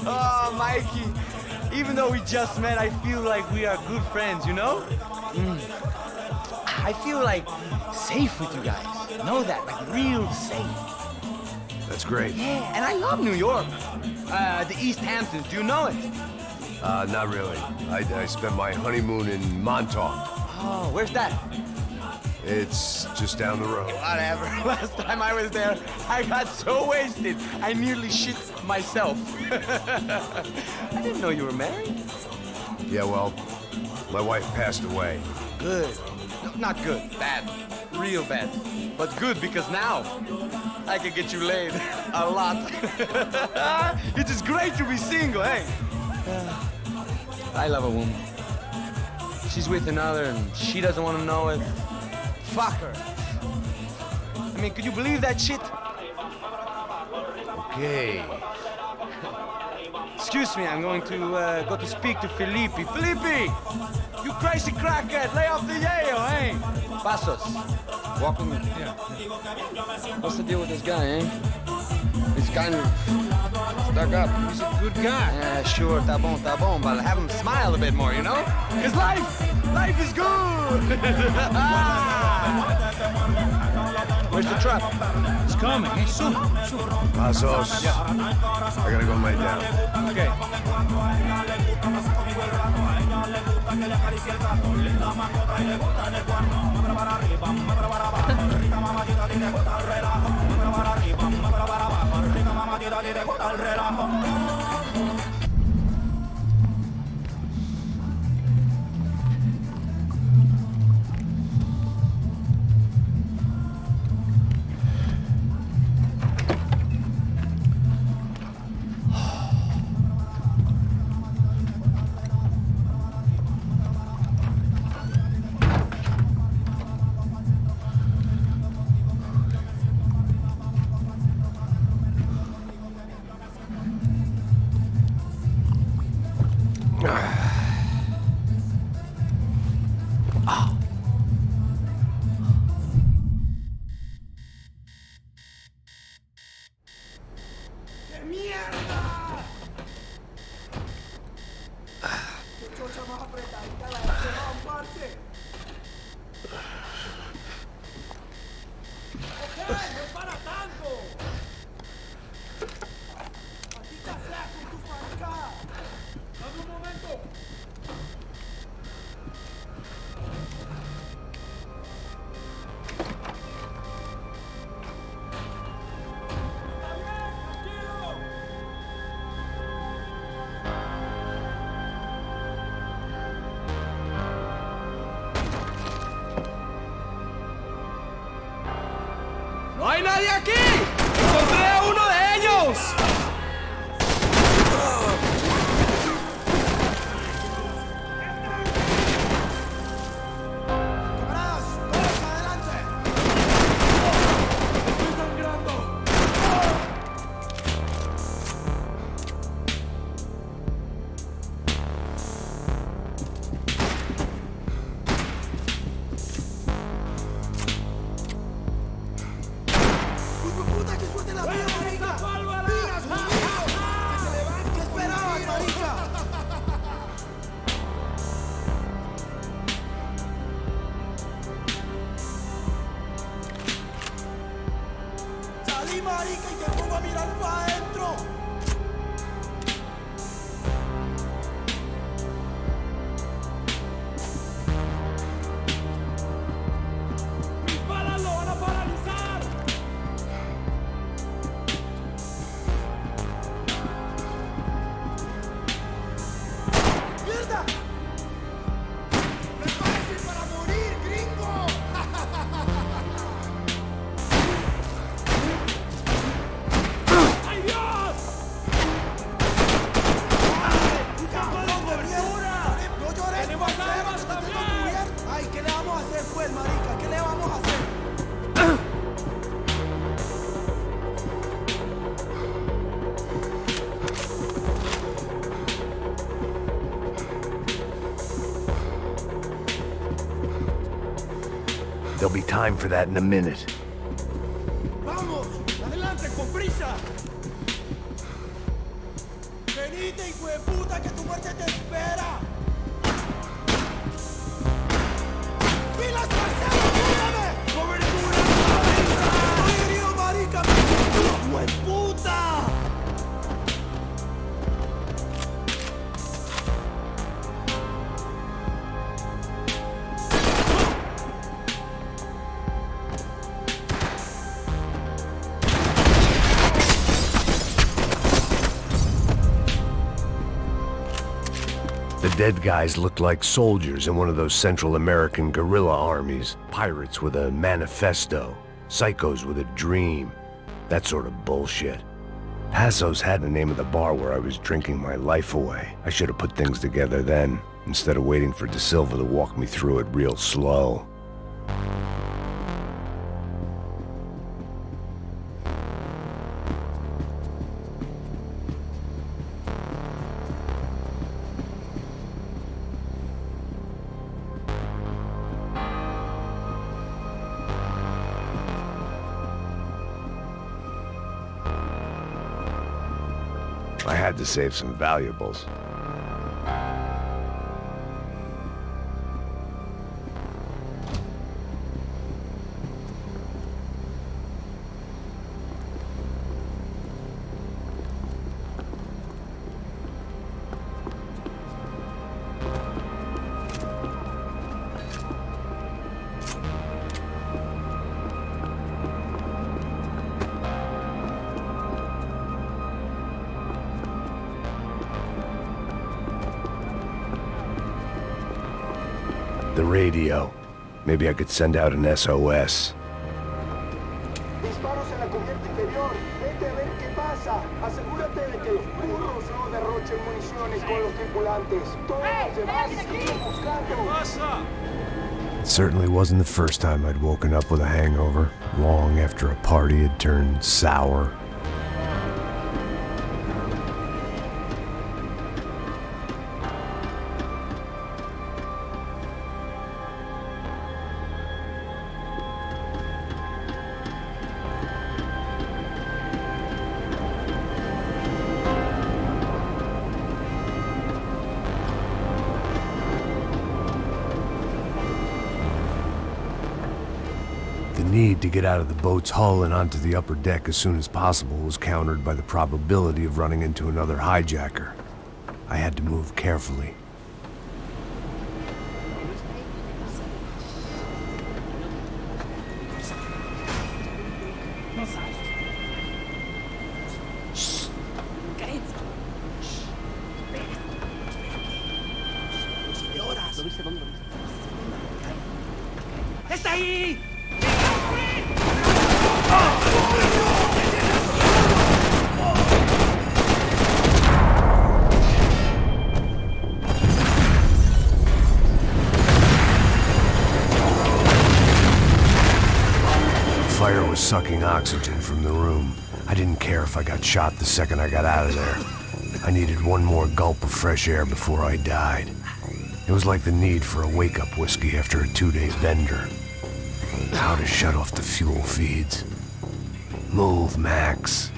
Oh, Mikey, even though we just met, I feel like we are good friends, you know? I feel like safe with you guys. Know that, like real safe. That's great. Yeah, and I love New York. The East Hamptons, do you know it? Not really. I spent my honeymoon in Montauk. Oh, where's that? It's just down the road. Whatever. Last time I was there, I got so wasted, I nearly shit myself. I didn't know you were married. Yeah, well, my wife passed away. Good. No, not good. Bad. Real bad. But good because now I can get you laid a lot. It is great to be single, hey? I love a woman. She's with another and she doesn't want to know it. Fuck her. I mean, could you believe that shit? Okay. excuse me, I'm going to go to speak to Felipe. Felipe! You crazy crackhead, lay off the yayo, eh? Pasos, walk with me. Yeah. What's the deal with this guy, eh? He's kind of stuck up. He's a good guy. Yeah, sure, tá bom, but have him smile a bit more, you know? Because life is good! Where's the truck? It's coming, eh? Soon. Pasos. Yeah. I gotta go lay down. Okay. ¡No hay nadie aquí! ¡Encontré a uno de ellos! ¡Camaradas! ¡Todos adelante! ¡Estoy sangrando! ¡Puta, que suerte la vida, marica! ¡Digas, jodido! ¡Que se levante! ¿Qué esperabas, marica? ¡Salí, marica, y te pongo a mirar para adentro! ¡Mis balas lo van a paralizar! ¡Mierda! ¡Prepárese para morir, gringo! ¡Ay, Dios! ¡Cabrón de mierda! ¡No llores, ¡Tenemos parcero, armas que te tengo también! cubierto! ¡Ay, qué le vamos a hacer, pues, marica! ¿Qué le vamos a hacer? There'll be time for that in a minute. ¡Vamos! ¡Adelante, con prisa! ¡Venite, hijo de puta, que tu muerte te espera! ¡Pilas, parcero, ayúdame! ¡Cobertura, marica! ¡Estoy herido, marica! ¡Hijo de puta! The dead guys looked like soldiers in one of those Central American guerrilla armies. Pirates with a manifesto. Psychos with a dream. That sort of bullshit. Pasos had the name of the bar where I was drinking my life away. I should have put things together then, instead of waiting for De Silva to walk me through it real slow. had to save some valuables. The radio. Maybe I could send out an SOS. Disparos en la cubierta inferior. Vete a ver qué pasa. Asegúrate de que los burros no derrochen municiones con los tripulantes. Todos los demás siguen buscando. It certainly wasn't the first time I'd woken up with a hangover, long after a party had turned sour. The need to get out of the boat's hull and onto the upper deck as soon as possible was countered by the probability of running into another hijacker. I had to move carefully. ¡Está ahí! Fire was sucking oxygen from the room. I didn't care if I got shot the second I got out of there. I needed one more gulp of fresh air before I died. It was like the need for a wake-up whiskey after a 2-day bender. How to shut off the fuel feeds. Move, Max.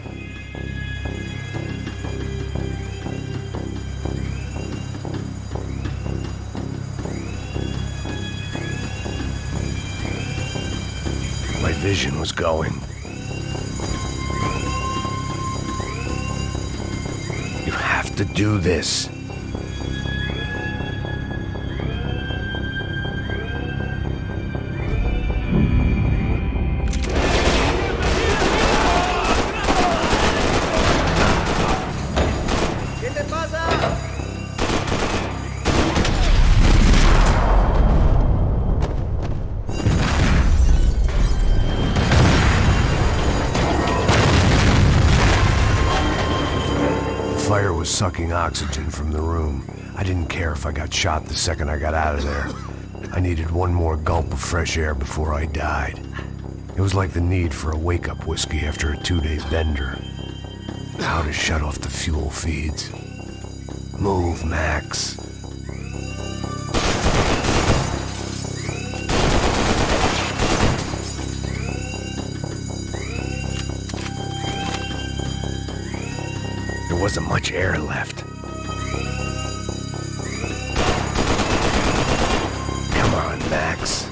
My vision was going. You have to do this. Fire was sucking oxygen from the room. I didn't care if I got shot the second I got out of there. I needed one more gulp of fresh air before I died. It was like the need for a wake-up whiskey after a 2-day bender. How to shut off the fuel feeds. Move, Max. There wasn't much air left. Come on, Max.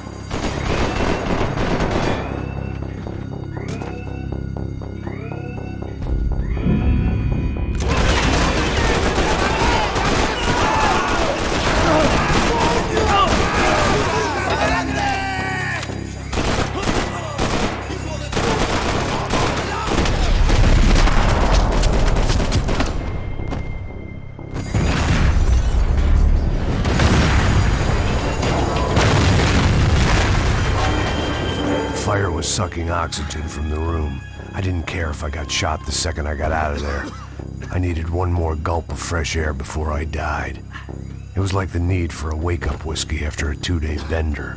Fire was sucking oxygen from the room. I didn't care if I got shot the second I got out of there. I needed one more gulp of fresh air before I died. It was like the need for a wake-up whiskey after a 2-day bender.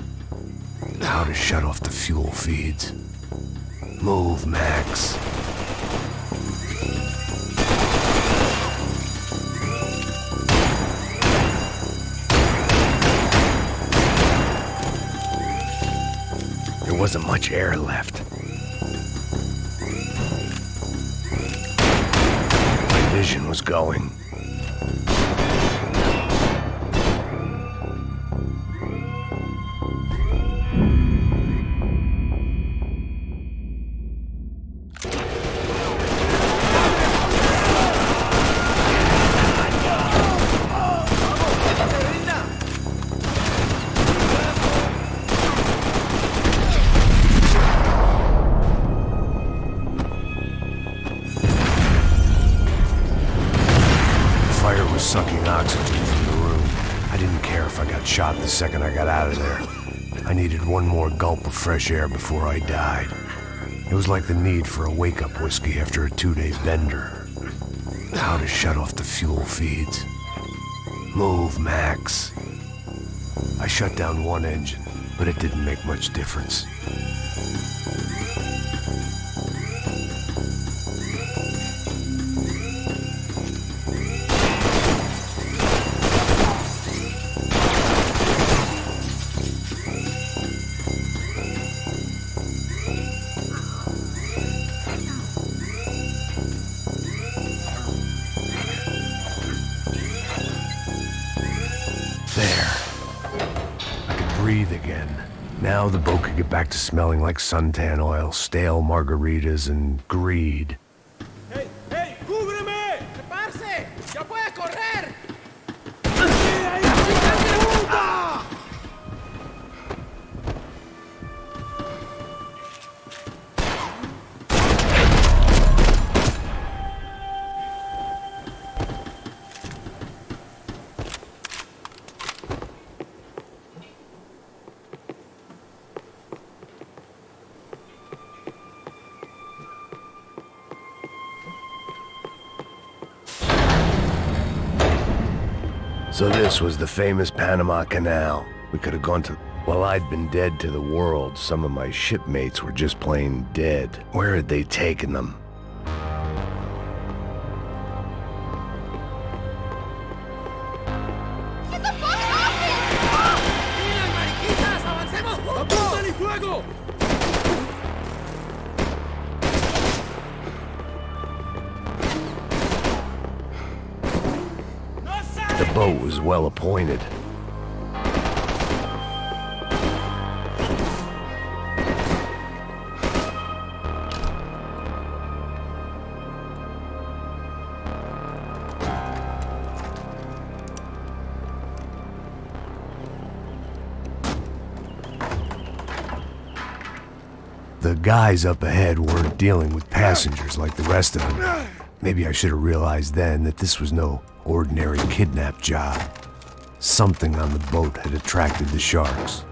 How to shut off the fuel feeds. Move, Max. There wasn't much air left. My vision was going. Sucking oxygen from the room. I didn't care if I got shot the second I got out of there. I needed one more gulp of fresh air before I died. It was like the need for a wake-up whiskey after a 2-day bender. How to shut off the fuel feeds. Move, Max. I shut down one engine, but it didn't make much difference. Breathe again. Now the boat could get back to smelling like suntan oil, stale margaritas, and greed. Hey, hey, cúbreme! ¡Separse! ¡Ya puede correr! So this was the famous Panama Canal. We could have gone to... While I'd been dead to the world, some of my shipmates were just plain dead. Where had they taken them? Get the fuck off me! ¡Miren, mariquitas! ¡Avancemos! ¡Apuntan y fuego! The boat was well appointed. The guys up ahead weren't dealing with passengers like the rest of them. Maybe I should have realized then that this was no ordinary kidnap job. Something on the boat had attracted the sharks.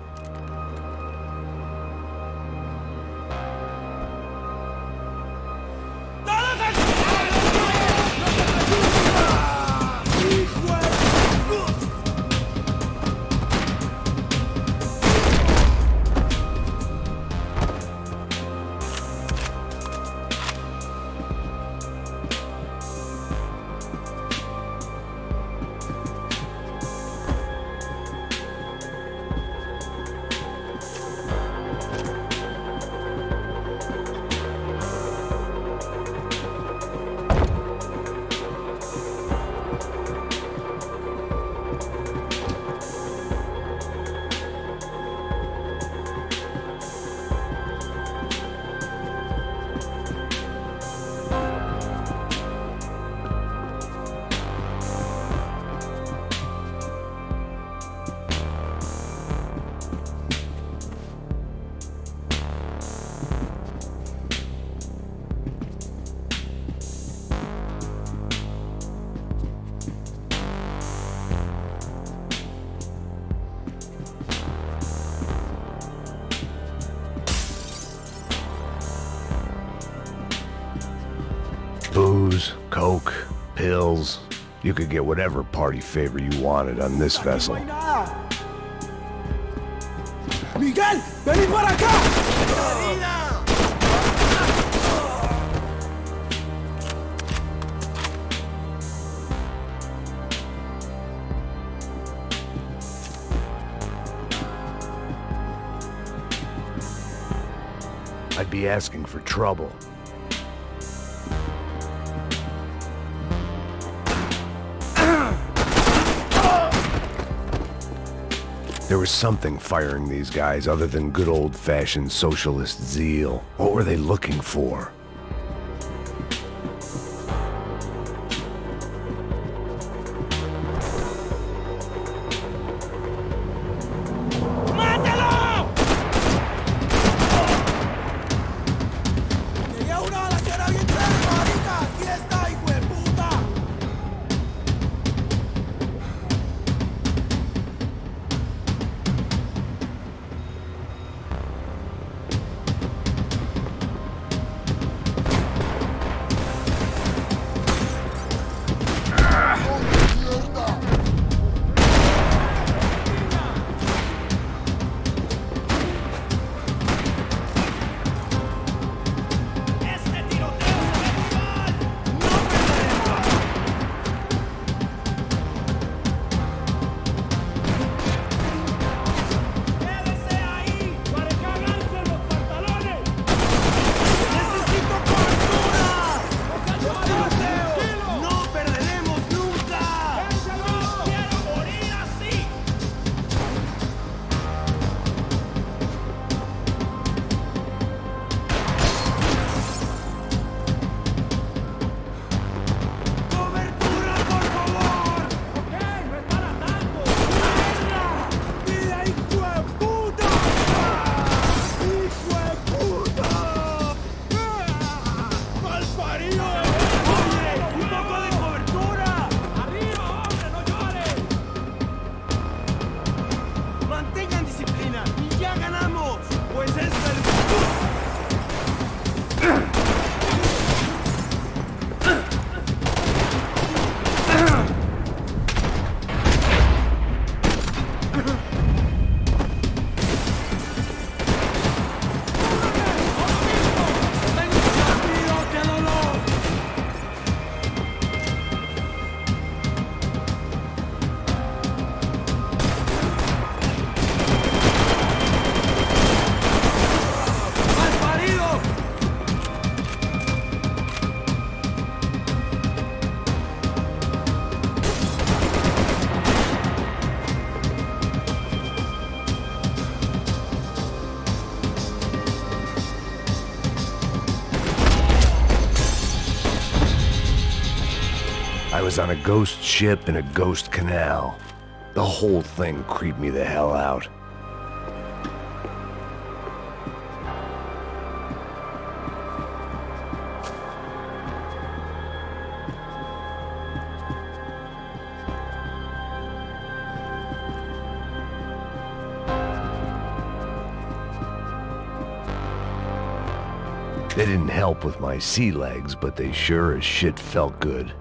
Booze, coke, pills. You could get whatever party favor you wanted on this vessel. Miguel, vení para acá. I'd be asking for trouble. There was something firing these guys other than good old-fashioned socialist zeal. What were they looking for? I was on a ghost ship in a ghost canal. The whole thing creeped me the hell out. They didn't help with my sea legs, but they sure as shit felt good.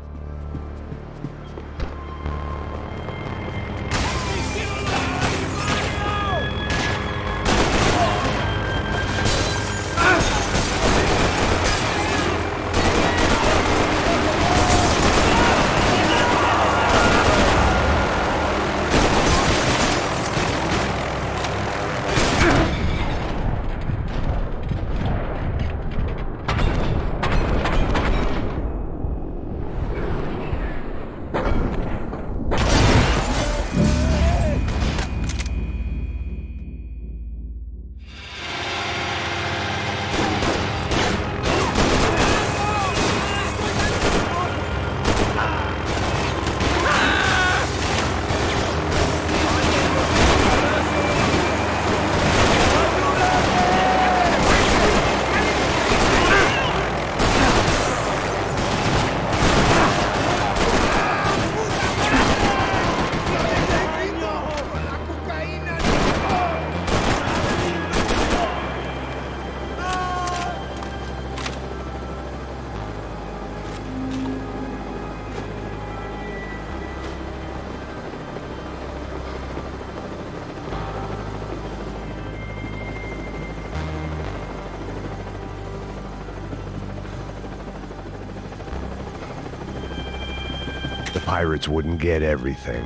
The pirates wouldn't get everything.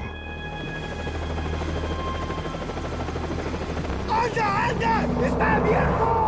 ¡Anda, anda! ¡Está abierto!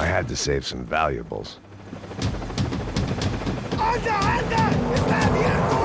I had to save some valuables. ¡Anda, anda! ¡Está abierto!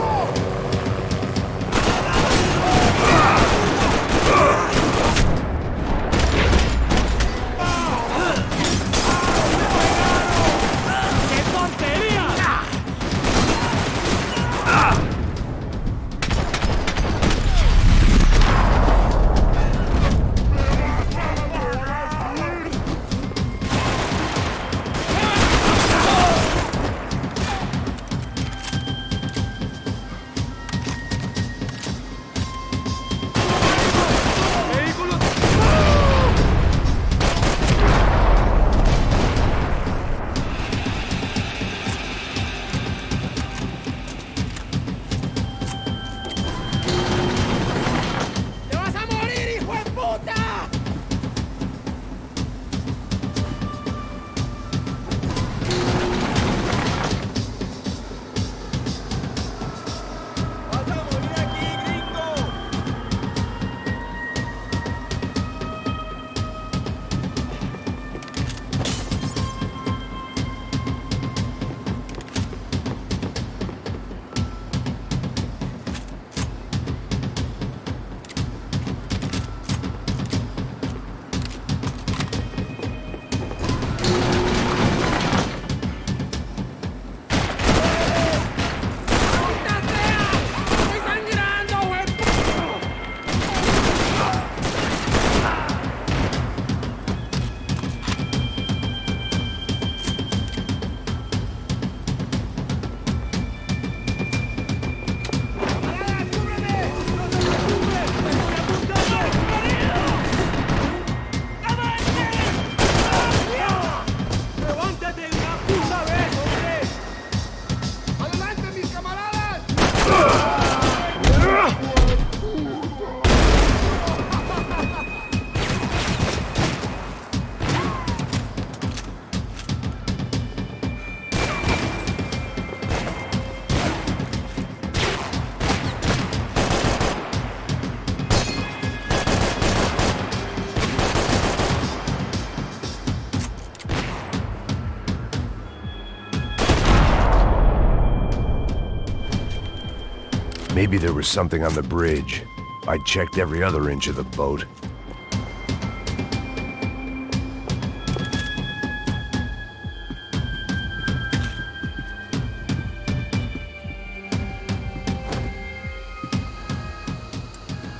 Maybe there was something on the bridge. I checked every other inch of the boat.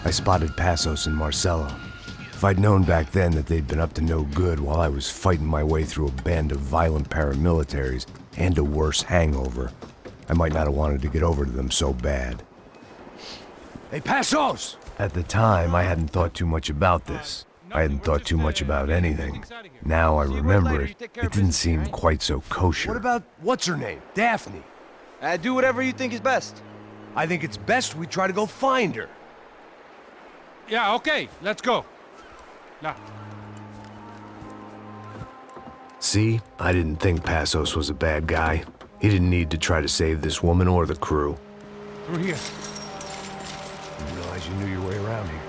I spotted Pasos and Marcelo. If I'd known back then that they'd been up to no good while I was fighting my way through a band of violent paramilitaries and a worse hangover, I might not have wanted to get over to them so bad. Hey, Pasos! At the time, I hadn't thought too much about this. I hadn't thought too much about anything. Now I remember it, it didn't seem quite so kosher. What about, what's her name? Daphne. Do whatever you think is best. I think it's best we try to go find her. Yeah, okay, let's go. Now. See? I didn't think Pasos was a bad guy. He didn't need to try to save this woman or the crew. Through here. Didn't realize you knew your way around here.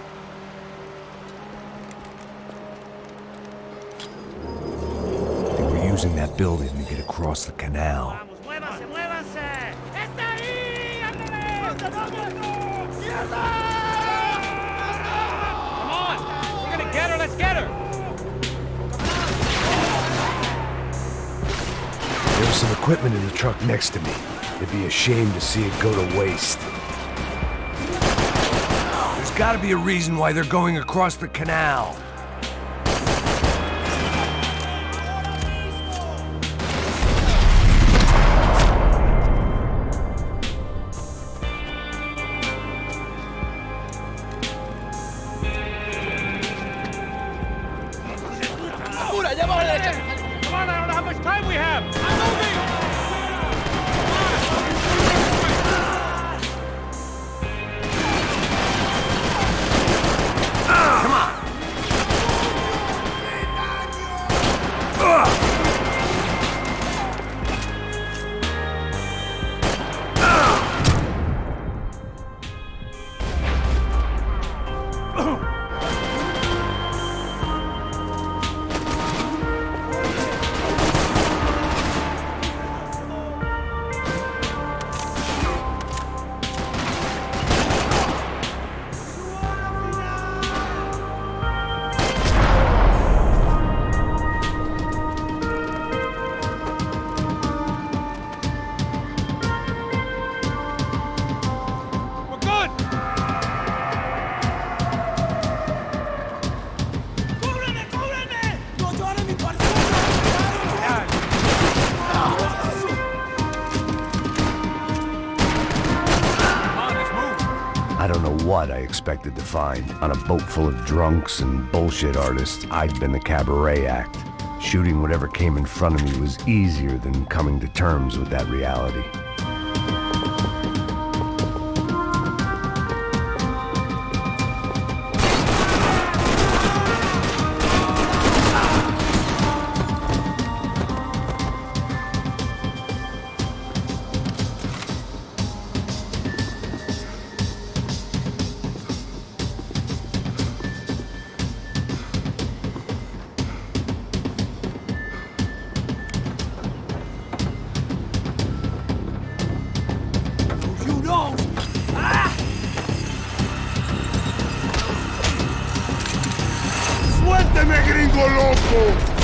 They were using that building to get across the canal. Come on! We're gonna get her, let's get her! There was some equipment in the truck next to me. It'd be a shame to see it go to waste. There's gotta be a reason why they're going across the canal. Come on, I don't know how much time we have! I'm moving! Come on! what I expected to find. On a boat full of drunks and bullshit artists, I'd been the cabaret act. Shooting whatever came in front of me was easier than coming to terms with that reality. ¡Suélteme, gringo loco!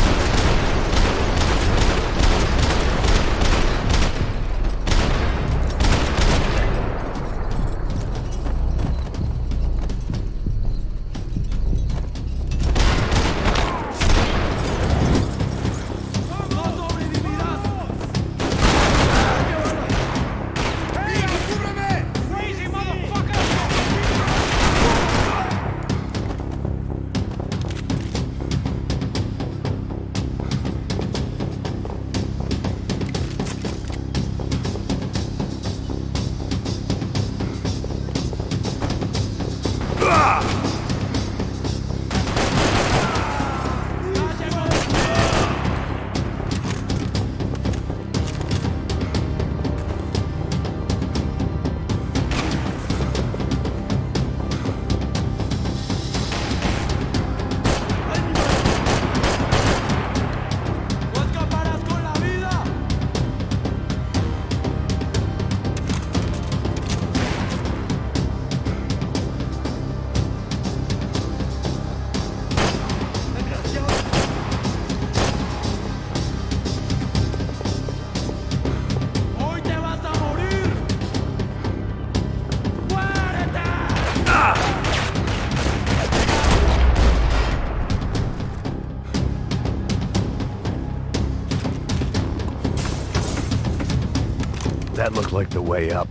That looked like the way up,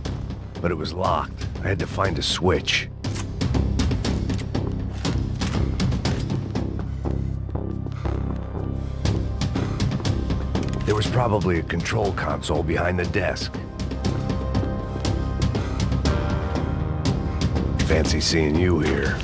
but it was locked. I had to find a switch. There was probably a control console behind the desk. Fancy seeing you here.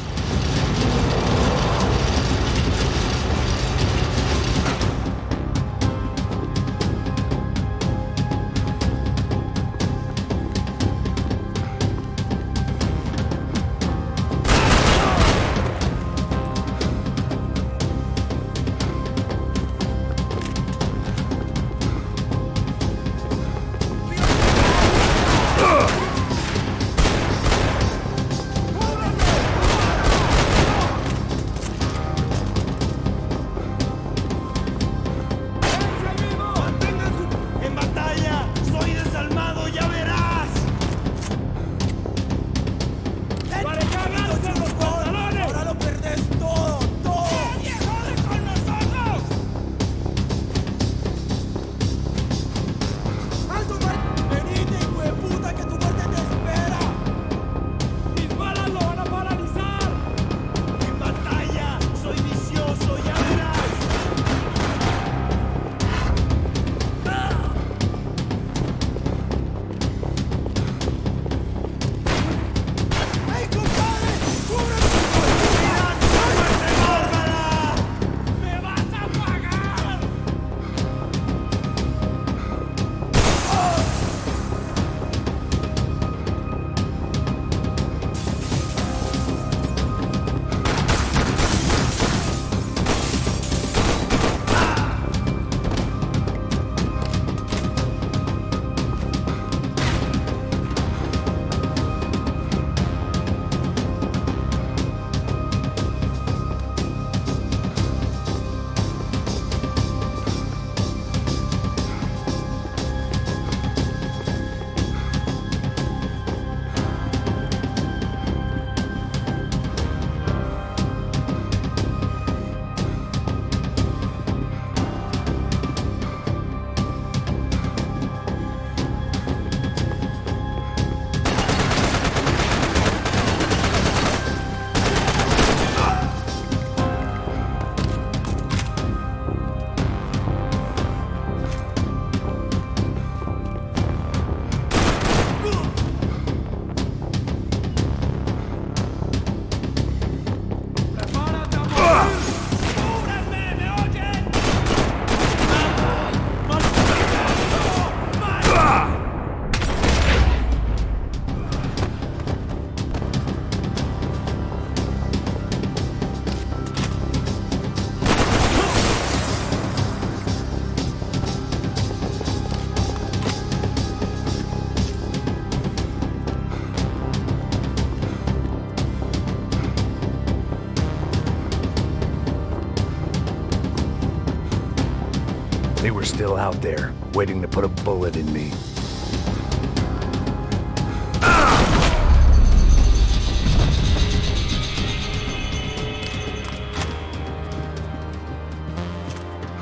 They were still out there, waiting to put a bullet in me.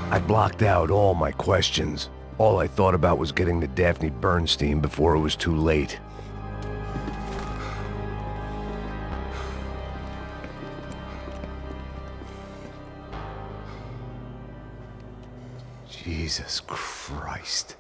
I blocked out all my questions. All I thought about was getting to Daphne Bernstein before it was too late. Jesus Christ.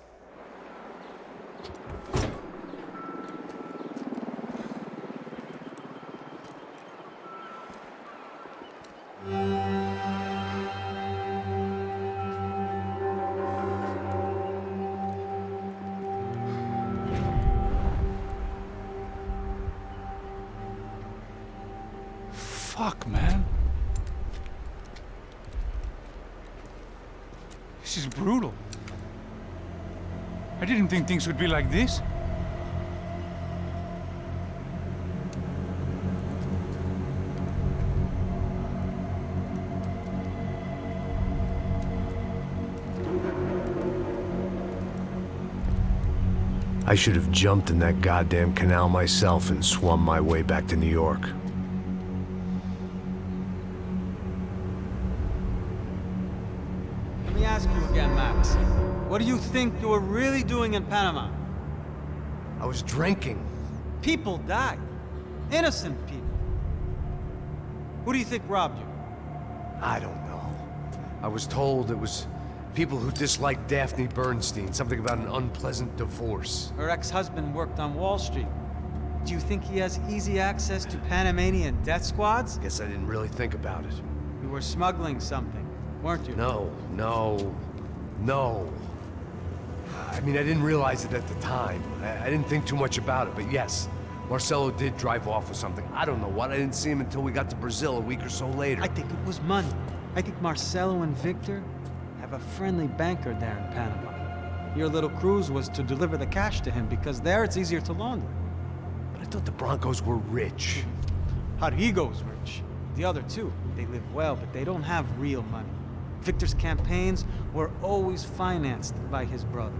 Fuck, man. This is brutal. I didn't think things would be like this. I should have jumped in that goddamn canal myself and swum my way back to New York. Let me ask you again, Max. What do you think you were really doing in Panama? I was drinking. People died. Innocent people. Who do you think robbed you? I don't know. I was told it was people who disliked Daphne Bernstein, something about an unpleasant divorce. Her ex-husband worked on Wall Street. Do you think he has easy access to Panamanian death squads? Guess I didn't really think about it. You were smuggling something, weren't you? No. I mean, I didn't realize it at the time. I didn't think too much about it, but yes, Marcelo did drive off with something. I don't know what. I didn't see him until we got to Brazil a week or so later. I think it was money. I think Marcelo and Victor have a friendly banker there in Panama. Your little cruise was to deliver the cash to him because there it's easier to launder. But I thought the Broncos were rich. Rodrigo's rich. The other two, they live well, but they don't have real money. Victor's campaigns were always financed by his brother.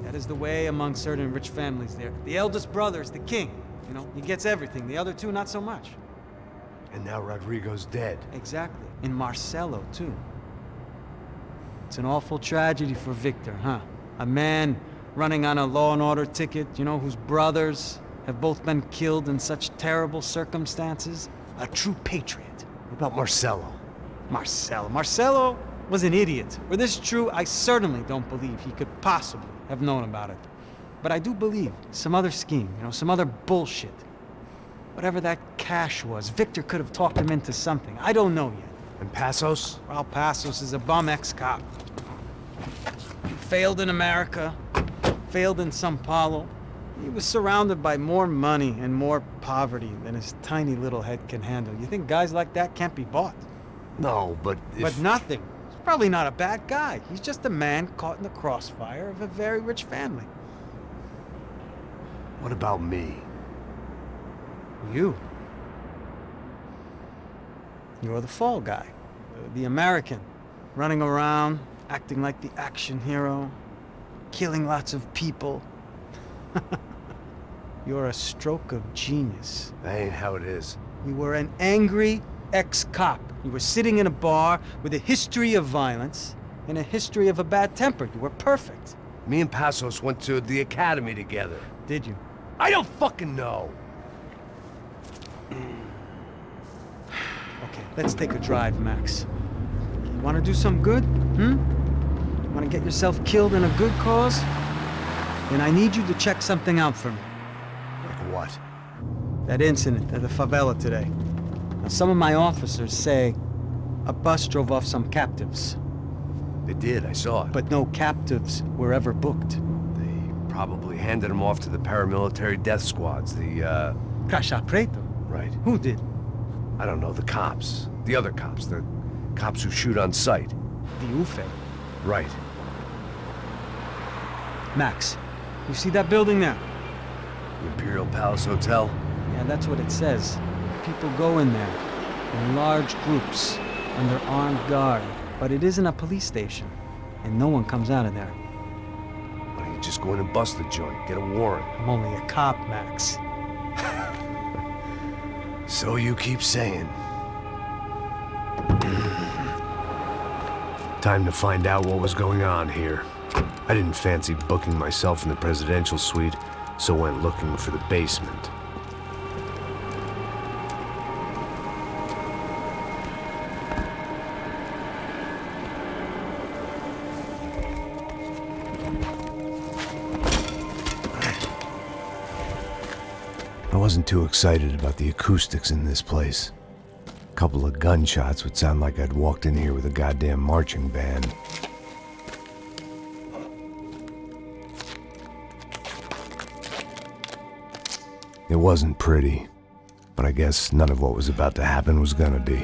That is the way among certain rich families there. The eldest brother is the king. You know, he gets everything. The other two, not so much. And now Rodrigo's dead. Exactly. And Marcelo, too. It's an awful tragedy for Victor, huh? A man running on a law and order ticket, you know, whose brothers have both been killed in such terrible circumstances. A true patriot. What about Marcelo? Marcelo was an idiot. Were this true, I certainly don't believe he could possibly have known about it. But I do believe some other scheme, you know, some other bullshit. Whatever that cash was, Victor could have talked him into something. I don't know yet. And Passos? Well, Passos is a bum ex-cop. He failed in America, failed in Sao Paulo. He was surrounded by more money and more poverty than his tiny little head can handle. You think guys like that can't be bought? No, but if... But nothing. He's probably not a bad guy. He's just a man caught in the crossfire of a very rich family. What about me? You. You're the fall guy. The American. Running around, acting like the action hero. Killing lots of people. You're a stroke of genius. That ain't how it is. You were an angry ex-cop. You were sitting in a bar with a history of violence and a history of a bad temper. You were perfect. Me and Passos went to the academy together. Did you? I don't fucking know. Okay, let's take a drive, Max. You want to do some good? Want to get yourself killed in a good cause? Then I need you to check something out for me. Like what? That incident at the favela today. Now, some of my officers say a bus drove off some captives. They did, I saw it. But no captives were ever booked. They probably handed them off to the paramilitary death squads, the, Caixa Preto? Right. Who did? I don't know, the cops. The other cops, the cops who shoot on sight. The UFE. Right. Max, you see that building there? The Imperial Palace Hotel? Yeah, that's what it says. People go in there in large groups under armed guard. But it isn't a police station, and no one comes out of there. Why don't you just go in and bust the joint? Get a warrant. I'm only a cop, Max. So you keep saying. Time to find out what was going on here. I didn't fancy booking myself in the presidential suite, so went looking for the basement. I wasn't too excited about the acoustics in this place. A couple of gunshots would sound like I'd walked in here with a goddamn marching band. It wasn't pretty, but I guess none of what was about to happen was gonna be.